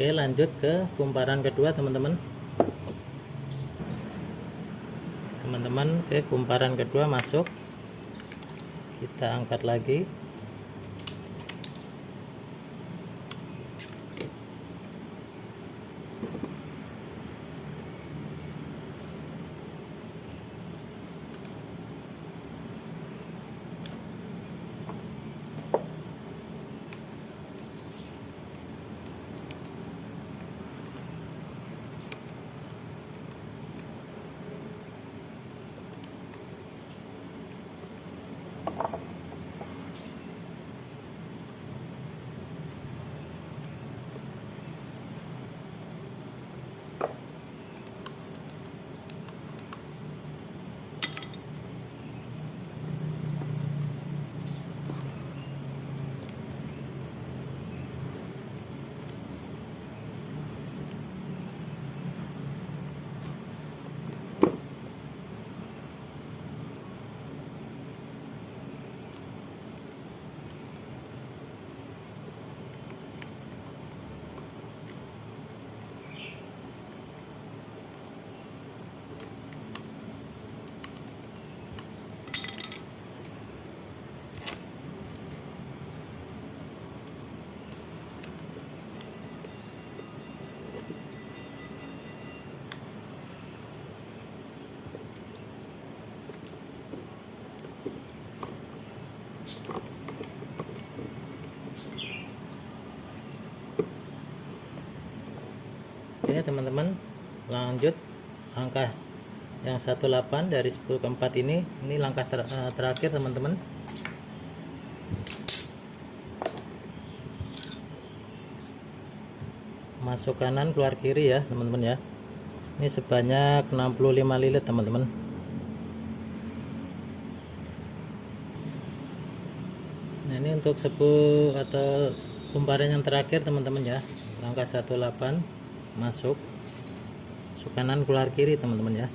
Oke, lanjut ke kumparan kedua teman-teman. Ke kumparan kedua masuk, kita angkat lagi. Oke teman-teman, lanjut angka yang 18 dari 10 ke 4 ini langkah terakhir teman-teman. Masuk kanan keluar kiri ya teman-teman ya. Ini sebanyak 65 lilit teman-teman. Nah, ini untuk 10 atau kumparan yang terakhir teman-teman ya. Langkah 18 masuk kanan keluar kiri teman-teman ya.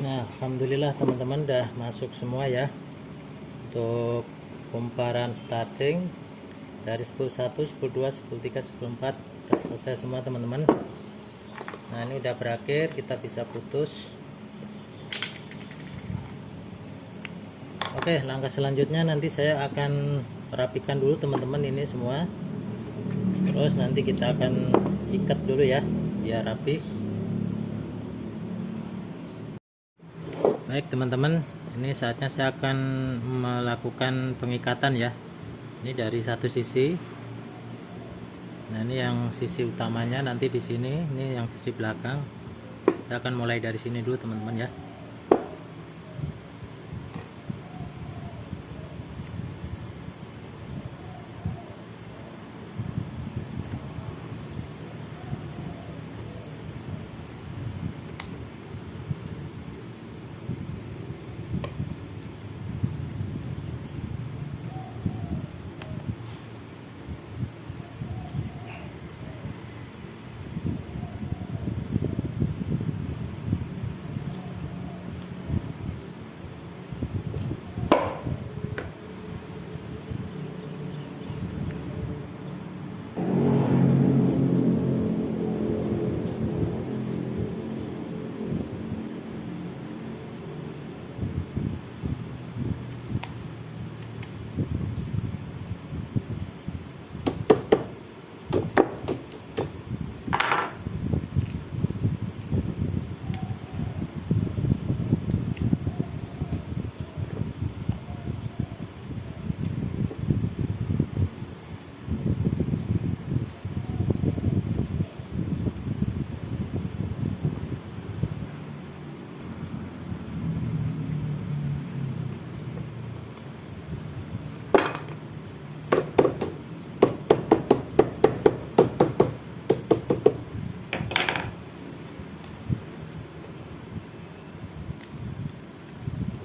Nah, alhamdulillah teman-teman udah masuk semua ya. Untuk kumparan starting dari 10.1, 10.2, 10.3, 10.4 udah selesai semua teman-teman. Nah, ini udah berakhir, kita bisa putus. Oke, langkah selanjutnya nanti saya akan rapikan dulu teman-teman ini semua. Terus nanti kita akan ikat dulu ya biar rapi. Baik teman-teman, ini saatnya saya akan melakukan pengikatan ya. Ini dari satu sisi. Nah, ini yang sisi utamanya, nanti di sini ini yang sisi belakang. Saya akan mulai dari sini dulu teman-teman ya.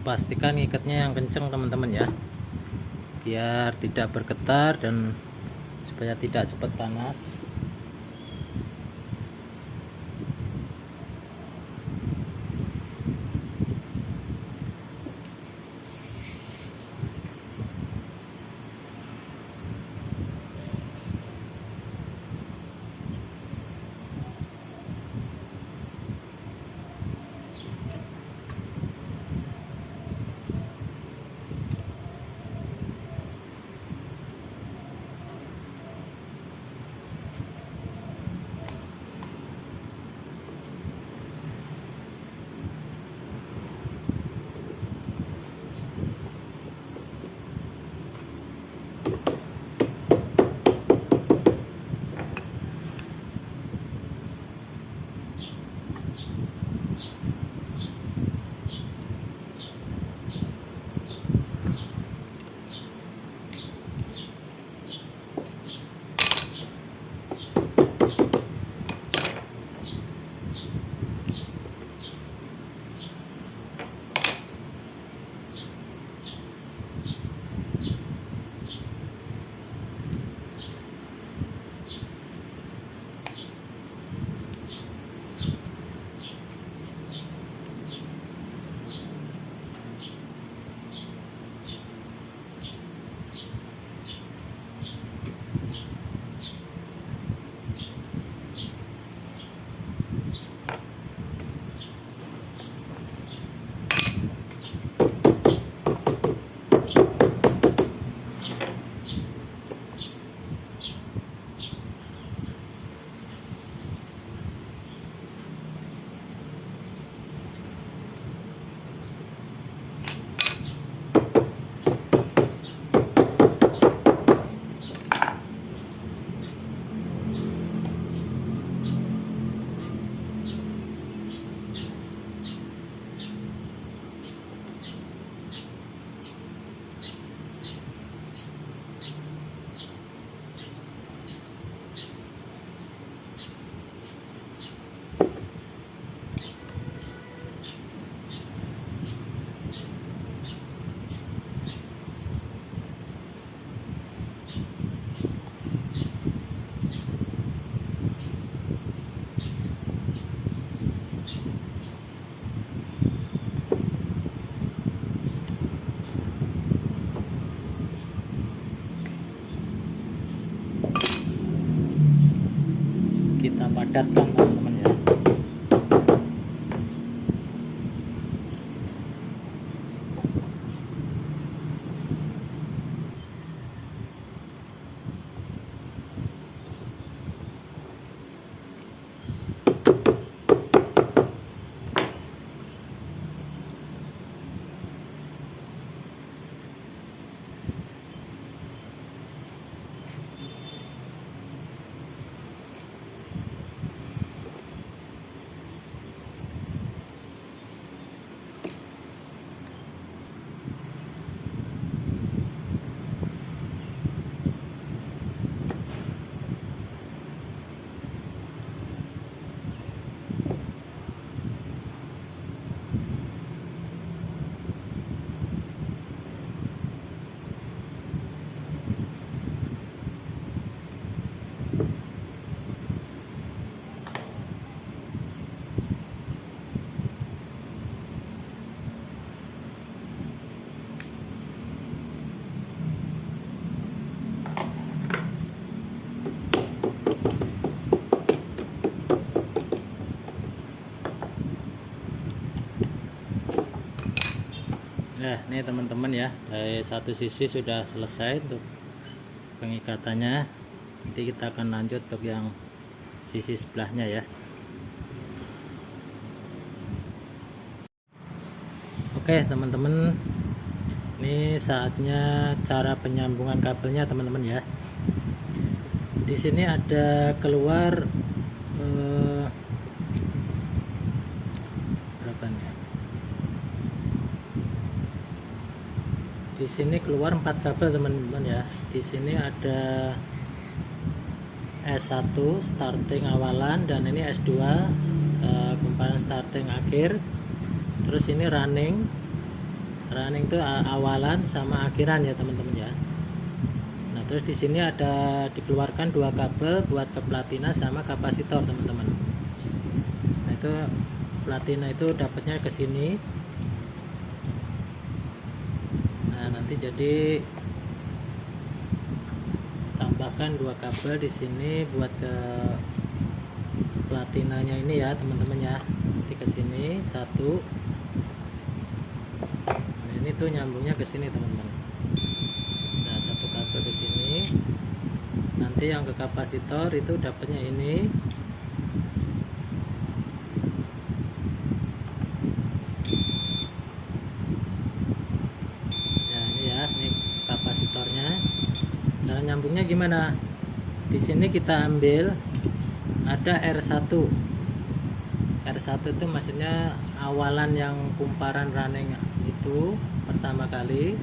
pastikan ngikatnya yang kenceng teman-teman ya, biar tidak bergetar dan supaya tidak cepat panas. Kita padatkan teman-teman ya. Nah, ini teman-teman ya, dari satu sisi sudah selesai untuk pengikatannya. Nanti kita akan lanjut untuk yang sisi sebelahnya ya. Oke teman-teman, ini saatnya cara penyambungan kabelnya teman-teman ya. Di sini ada keluar berapa nih? Di sini keluar 4 kabel teman-teman ya. Di sini ada S1 starting awalan, dan ini S2 kumparan starting akhir. Terus ini running, running itu awalan sama akhiran ya teman-teman ya. Nah terus di sini ada dikeluarkan dua kabel buat ke platina sama kapasitor teman-teman. Nah itu platina itu dapatnya ke sini. Nah nanti jadi tambahkan dua kabel di sini buat ke platinanya ini ya teman-teman ya. Nanti ke sini satu. Nah ini tuh nyambungnya ke sini teman-teman. Nah satu kabel ke sini. Nanti yang ke kapasitor itu dapatnya ini. Nah ini ya, ini kapasitornya. Cara nyambungnya gimana? Di sini kita ambil ada R1. R1 itu maksudnya awalan yang kumparan running itu pertama kali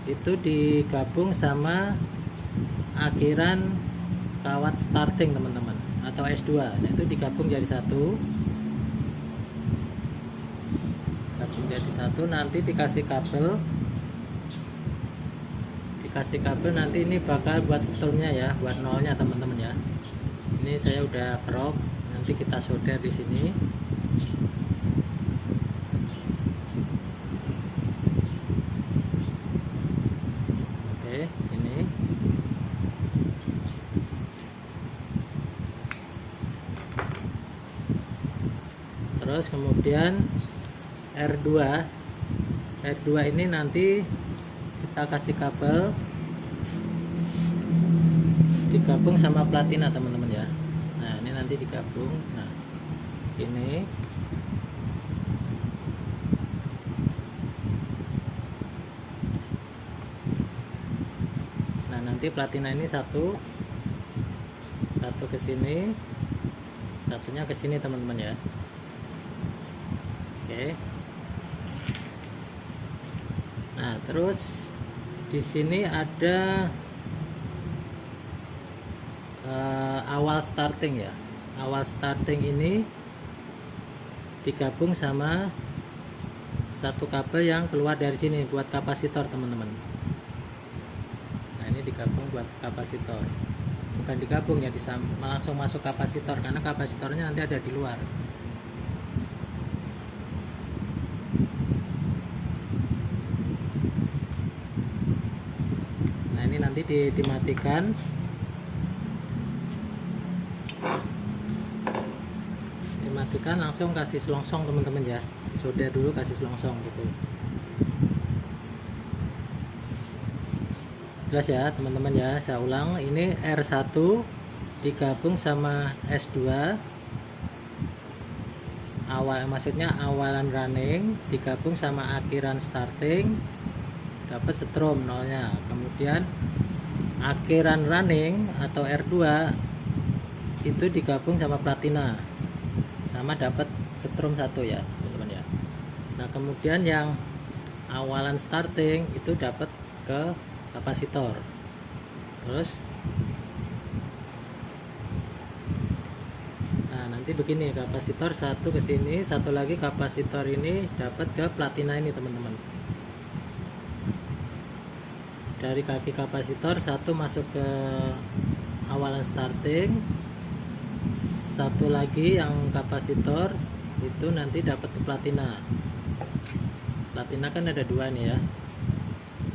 itu digabung sama akhiran kawat starting teman-teman atau S2. Nah itu digabung jadi satu. Gabung jadi satu, nanti dikasih kabel nanti ini bakal buat setrumnya ya, buat nolnya teman-teman ya. Ini saya udah crop, nanti kita solder di sini. Oke, ini. Terus kemudian R2 ini nanti kita kasih kabel digabung sama platina teman-teman ya. Nah ini nanti digabung. Nah ini nah nanti platina ini satu ke sini, satunya ke sini teman-teman ya. Oke. Nah terus di sini ada awal starting ya. Awal starting ini digabung sama satu kabel yang keluar dari sini buat kapasitor teman-teman. Nah ini digabung buat kapasitor, bukan digabung ya, langsung masuk kapasitor karena kapasitornya nanti ada di luar. Nah ini nanti dimatikan. Langsung kasih selongsong teman-teman ya, solder dulu, kasih selongsong gitu. Jelas ya teman-teman ya. Saya ulang, ini R1 digabung sama S2 awal, maksudnya awalan running digabung sama akhiran starting, dapat setrum nolnya. Kemudian akhiran running atau R2 itu digabung sama platina sama dapat setrum satu ya teman-teman ya. Nah kemudian yang awalan starting itu dapat ke kapasitor. Terus nah nanti begini, kapasitor satu ke sini, satu lagi kapasitor ini dapat ke platina ini teman-teman. Dari kaki kapasitor satu masuk ke awalan starting, satu lagi yang kapasitor itu nanti dapat ke platina. Platina kan ada dua nih ya.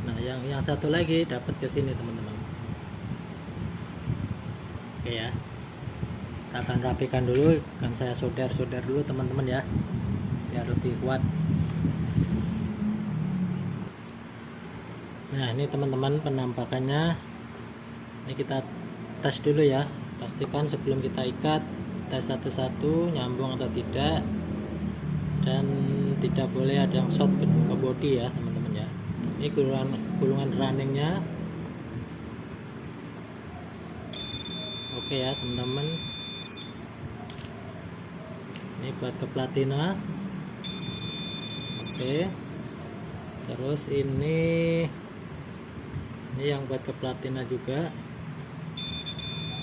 Nah yang satu lagi dapat ke sini teman-teman. Oke ya, kita akan rapikan dulu, kan saya solder dulu teman-teman ya, biar lebih kuat. Nah ini teman-teman penampakannya. Ini kita tes dulu ya, pastikan sebelum kita ikat, tes satu-satu nyambung atau tidak, dan tidak boleh ada yang short ke body ya teman-teman ya. Ini gulungan runningnya oke ya teman-teman. Ini buat ke platina. Oke, terus ini yang buat ke platina juga.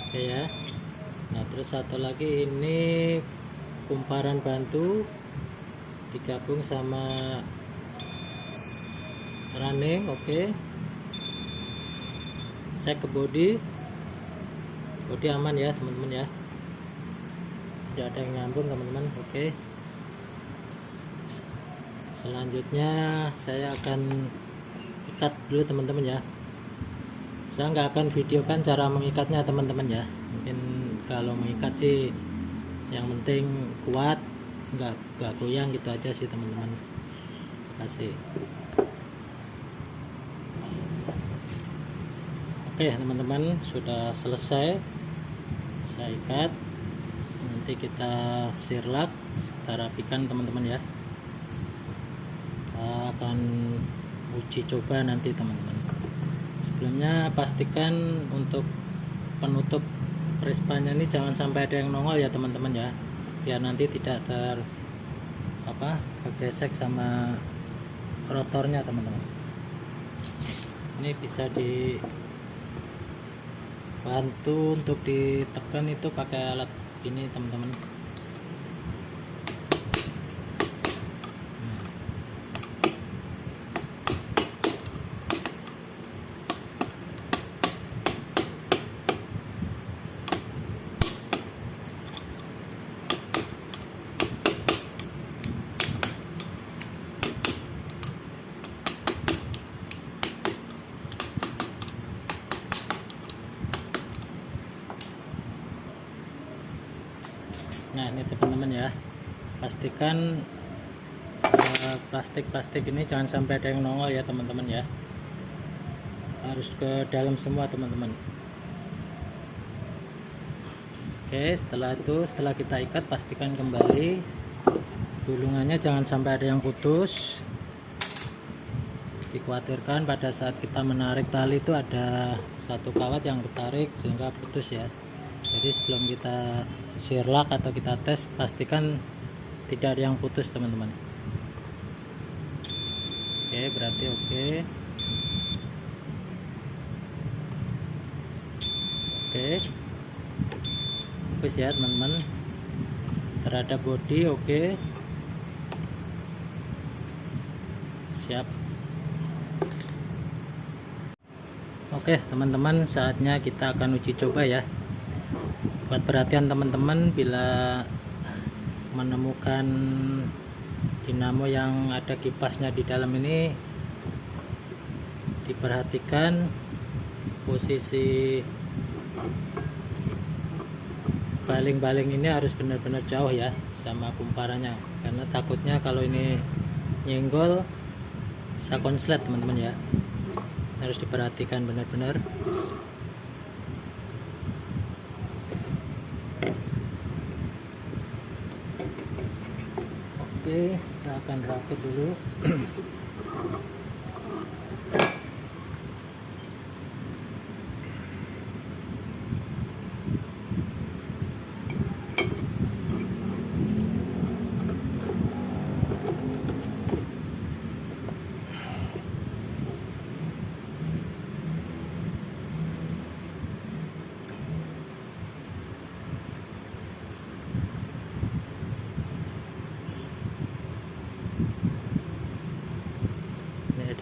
Oke ya. Nah terus satu lagi ini kumparan bantu digabung sama running. Oke. Cek ke body aman ya teman-teman ya, tidak ada yang nyambung teman-teman. Oke, selanjutnya saya akan ikat dulu teman-teman ya. Saya nggak akan videokan cara mengikatnya teman-teman ya, mungkin kalau mengikat sih yang penting kuat, nggak goyang gitu aja sih teman-teman. Terima kasih. Oke teman-teman, sudah selesai saya ikat. Nanti kita sirlak, kita rapikan teman-teman ya. Kita akan uji coba nanti teman-teman. Sebelumnya pastikan untuk penutup prismanya ini jangan sampai ada yang nongol ya teman-teman ya, biar nanti tidak kegesek sama rotornya teman-teman. Ini bisa dibantu untuk ditekan itu pakai alat ini teman-teman. Nah ini teman-teman ya, pastikan plastik-plastik ini jangan sampai ada yang nongol ya teman-teman ya, harus ke dalam semua teman-teman. Oke, setelah kita ikat, pastikan kembali gulungannya jangan sampai ada yang putus. Dikhawatirkan pada saat kita menarik tali itu ada satu kawat yang ketarik sehingga putus ya. Jadi sebelum kita sirlak atau kita tes, pastikan tidak ada yang putus teman-teman. Oke, berarti oke. Oke, fokus ya teman-teman terhadap body. Oke, siap. Oke teman-teman, saatnya kita akan uji coba ya. Buat perhatian teman-teman, bila menemukan dinamo yang ada kipasnya di dalam ini, diperhatikan posisi baling-baling ini harus benar-benar jauh ya sama kumparannya, karena takutnya kalau ini nyenggol bisa konslet teman-teman ya, harus diperhatikan benar-benar. Oke, kita akan rakit dulu.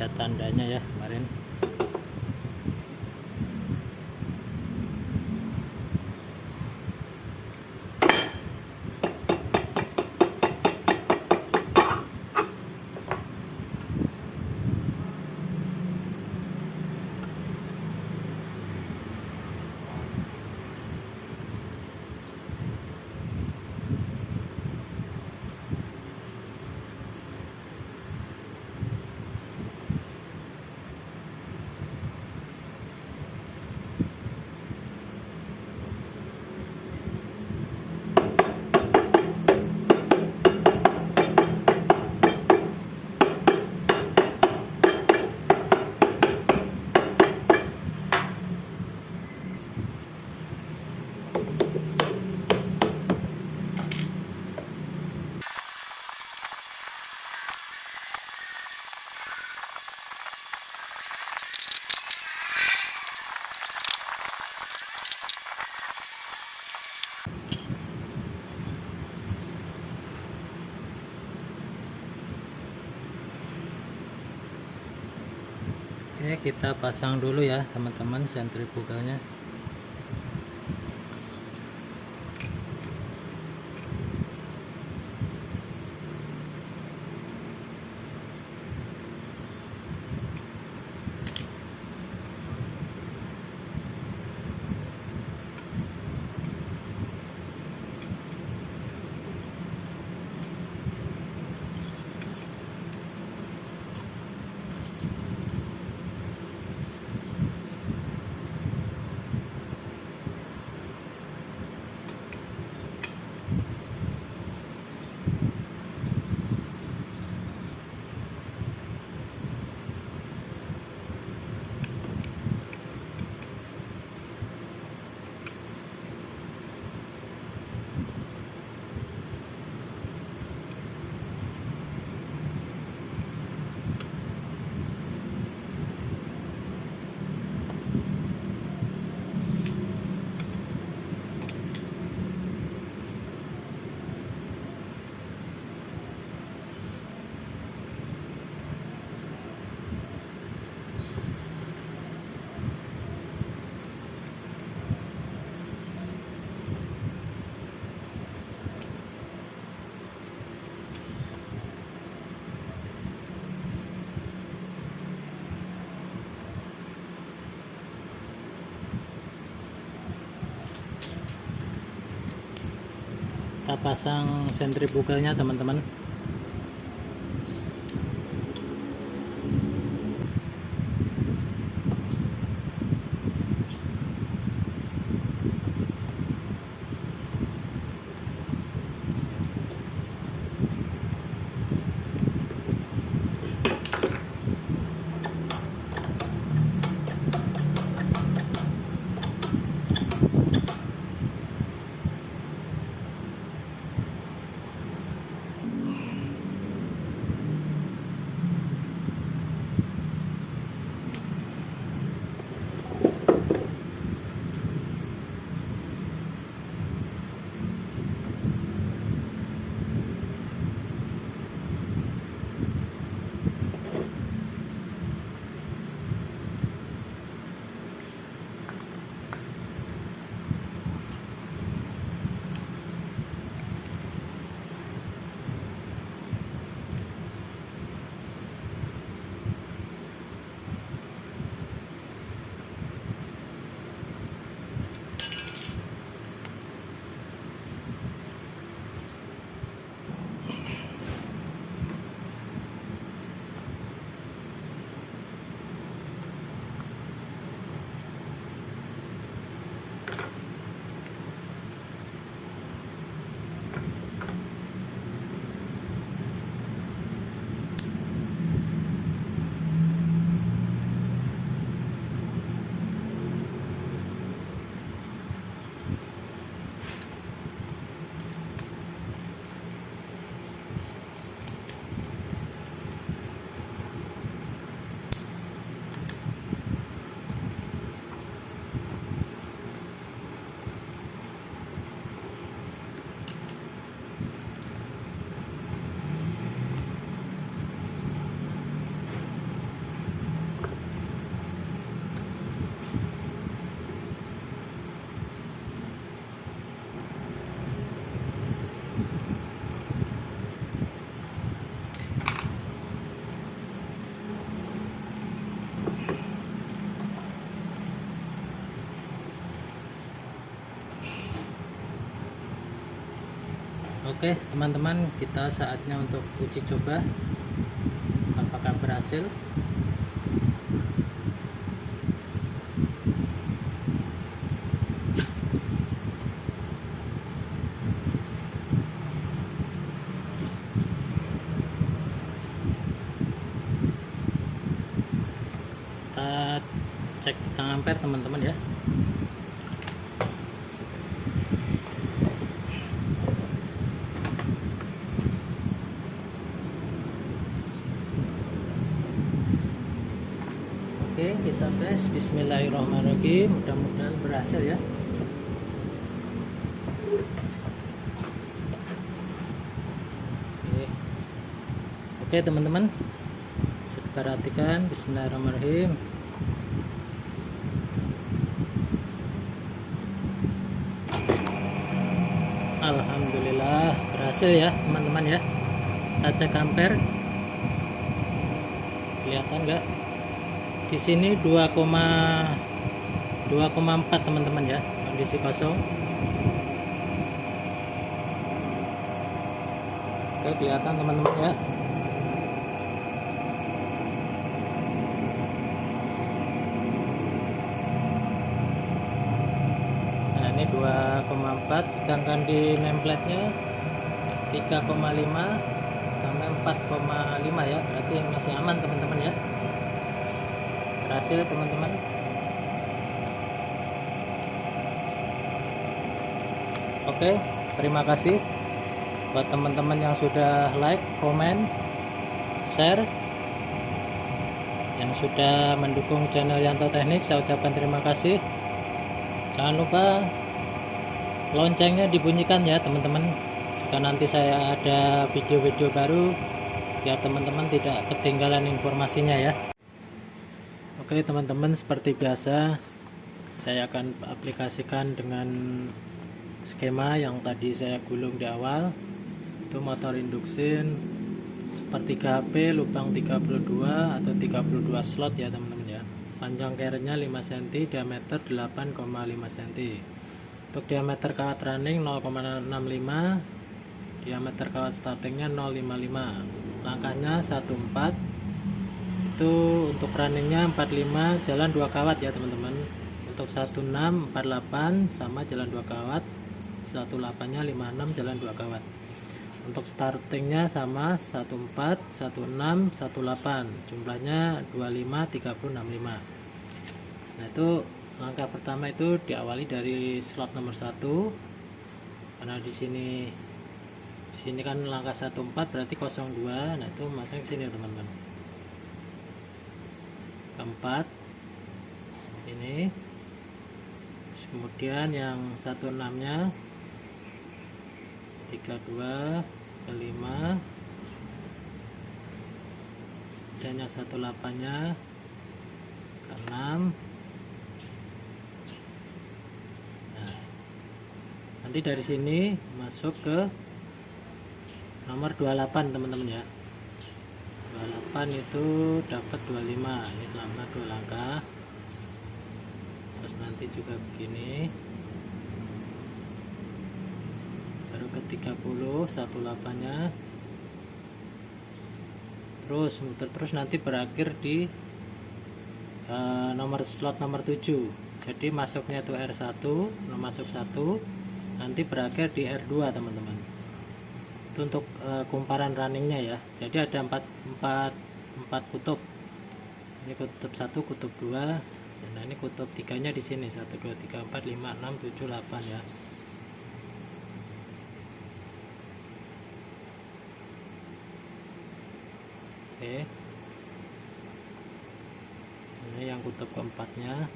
Ada tandanya ya kemarin. Oke, kita pasang dulu ya teman-teman sentrifugalnya. Kita pasang sentrifugalnya teman-teman. Oke teman-teman, kita saatnya untuk uji coba apakah berhasil. Kita cek tegangan ampere teman-teman ya. Oke, kita tes. Bismillahirrahmanirrahim. Mudah-mudahan berhasil ya. Oke teman-teman, perhatikan. Bismillahirrahmanirrahim. berhasil ya teman-teman ya. Kita cek ampere, kelihatan nggak? Di sini 2,4 teman-teman ya, kondisi kosong. Oke, kelihatan teman-teman ya. Nah, ini 2,4, sedangkan di nameplate-nya 3,5 sampai 4,5 ya, berarti masih aman teman-teman ya. Berhasil teman-teman. Oke, terima kasih buat teman-teman yang sudah like, komen, share, yang sudah mendukung channel Yanto Teknik. Saya ucapkan terima kasih. Jangan lupa loncengnya dibunyikan ya teman-teman, jika nanti saya ada video-video baru, biar teman-teman tidak ketinggalan informasinya ya. Oke teman-teman, seperti biasa saya akan aplikasikan dengan skema yang tadi saya gulung di awal. Itu motor induksin sepertiga HP, lubang 32 atau 32 slot ya teman-teman ya. Panjang carrier-nya 5 cm, diameter 8,5 cm. Untuk diameter kawat running 0,65, diameter kawat startingnya 0,55. Langkahnya 14. Itu untuk runningnya 45, jalan 2 kawat ya teman-teman. Untuk 16 48 sama jalan 2 kawat, 18-nya 56 jalan 2 kawat. Untuk startingnya sama 14 16 18, jumlahnya 25 30 65. Nah, itu langkah pertama itu diawali dari slot nomor 1, karena di sini kan langkah 14 berarti 02. Nah, itu masuk ke sini teman-teman. Keempat ini, kemudian yang 16-nya 32 ke 5, dan yang 18-nya ke 6. Nah, nanti dari sini masuk ke nomor 28 teman-teman ya. 28 itu dapat 25. Ini selama 2 langkah. Terus nanti juga begini, baru ke 30 18-nya, terus muter terus, nanti berakhir di nomor slot nomor 7. Jadi masuknya itu R1, masuk 1, nanti berakhir di R2 teman-teman. Itu untuk kumparan runningnya ya. Jadi ada 4 kutub. Ini kutub 1, kutub 2. Nah, ini kutub 3-nya di sini, 1 2 3 4 5 6 7 8 ya. Oke, ini yang kutub keempatnya.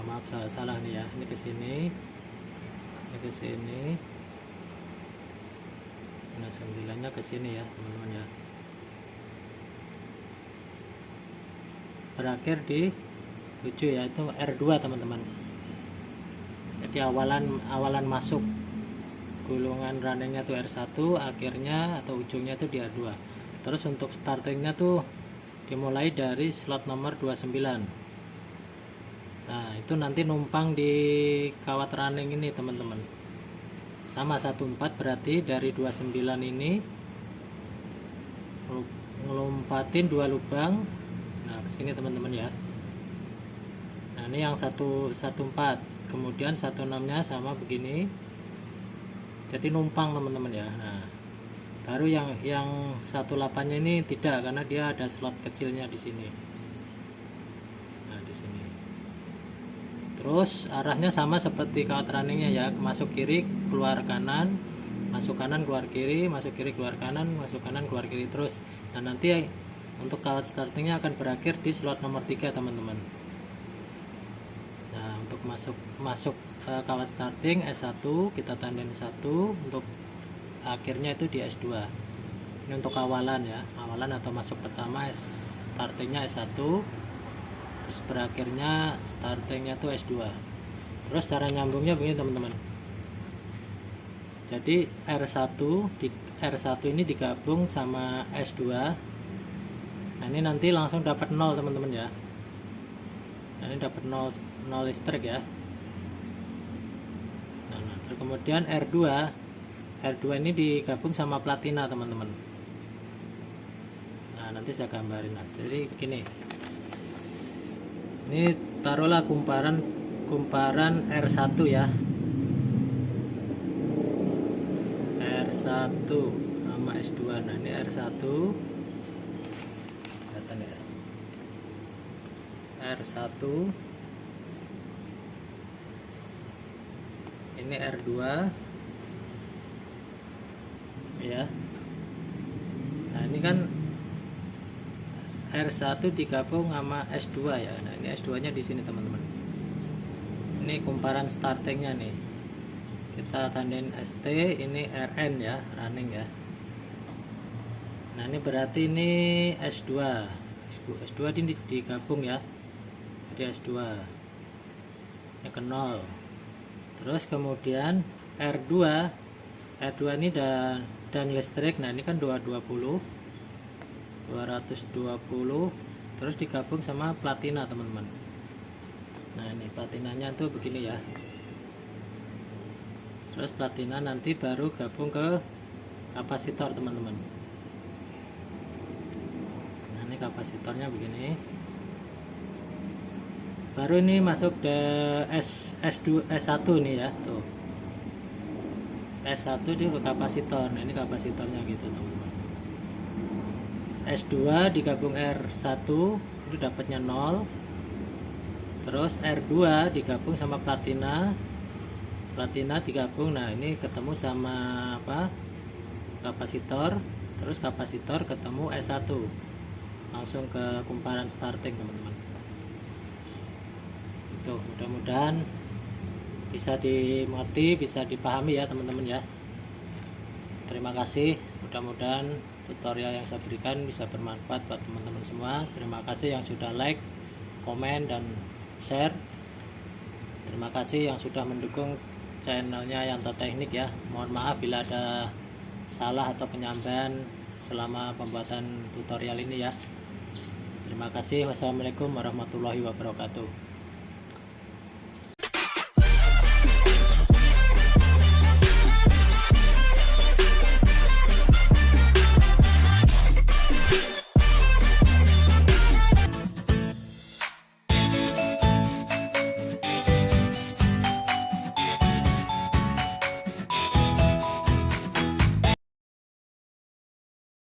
Maaf, salah nih ya. Ini ke sini, ini ke sini. Nah, 9-nya ke sini ya teman-teman ya. Berakhir di 7 ya, itu R2 teman-teman. Jadi awalan masuk gulungan runningnya tuh R1, akhirnya atau ujungnya tuh di R2. Terus untuk startingnya tuh dimulai dari slot nomor 29. Nah, itu nanti numpang di kawat running ini teman-teman. Sama 14, berarti dari 29 ini ngelompatin 2 lubang. Nah, kesini teman-teman ya. Nah, ini yang 14, kemudian 16-nya sama begini. Jadi numpang teman-teman ya. Nah, baru yang 18-nya ini tidak, karena dia ada slot kecilnya di sini. Nah, di sini. Terus arahnya sama seperti kawat runningnya ya, masuk kiri keluar kanan, masuk kanan keluar kiri, masuk kiri keluar kanan, masuk kanan keluar kiri terus. Nah, nanti untuk kawat startingnya akan berakhir di slot nomor 3 teman-teman. Nah, untuk masuk kawat starting S1 kita tandain 1, untuk akhirnya itu di S2. Ini untuk awalan ya, awalan atau masuk pertama startingnya S1. terus berakhirnya startingnya tuh S2. Terus cara nyambungnya begini teman-teman, jadi R1 ini digabung sama S2. Nah ini nanti langsung dapat 0 teman-teman ya. Nah ini dapat 0 listrik ya. Nah, terus kemudian R2 ini digabung sama platina teman-teman. Nah nanti saya gambarin. Jadi begini, ini taruhlah kumparan R1 ya, R1 sama S2. Nah ini R1 kelihatan ya, R1 ini R2 ya. Nah ini kan R1 digabung sama S2 ya. Nah ini S2 nya di sini teman-teman. Ini kumparan startingnya nih, kita tandain ST, ini RN ya, running ya. Nah ini berarti ini S2 ini digabung ya, jadi S2 ini ke 0. Terus kemudian R2 ini dan listrik. Nah ini kan 220 terus digabung sama platina teman-teman. Nah ini platinanya tuh begini ya. Terus platina nanti baru gabung ke kapasitor teman-teman. Nah ini kapasitornya begini, baru ini masuk ke S1 nih ya, tuh S1 di kapasitor. Nah ini kapasitornya gitu teman-teman. S2 digabung R1 itu dapatnya 0. Terus R2 digabung sama platina digabung. Nah ini ketemu sama apa, kapasitor. Terus kapasitor ketemu S1, langsung ke kumparan starting teman-teman. Tuh mudah-mudahan bisa dimengerti, bisa dipahami ya teman-teman ya. Terima kasih, mudah-mudahan tutorial yang saya berikan bisa bermanfaat buat teman-teman semua. Terima kasih yang sudah like, komen, dan share. Terima kasih yang sudah mendukung channelnya Yanto Teknik ya. Mohon maaf bila ada salah atau penyampaian selama pembuatan tutorial ini ya. Terima kasih. Wassalamualaikum warahmatullahi wabarakatuh.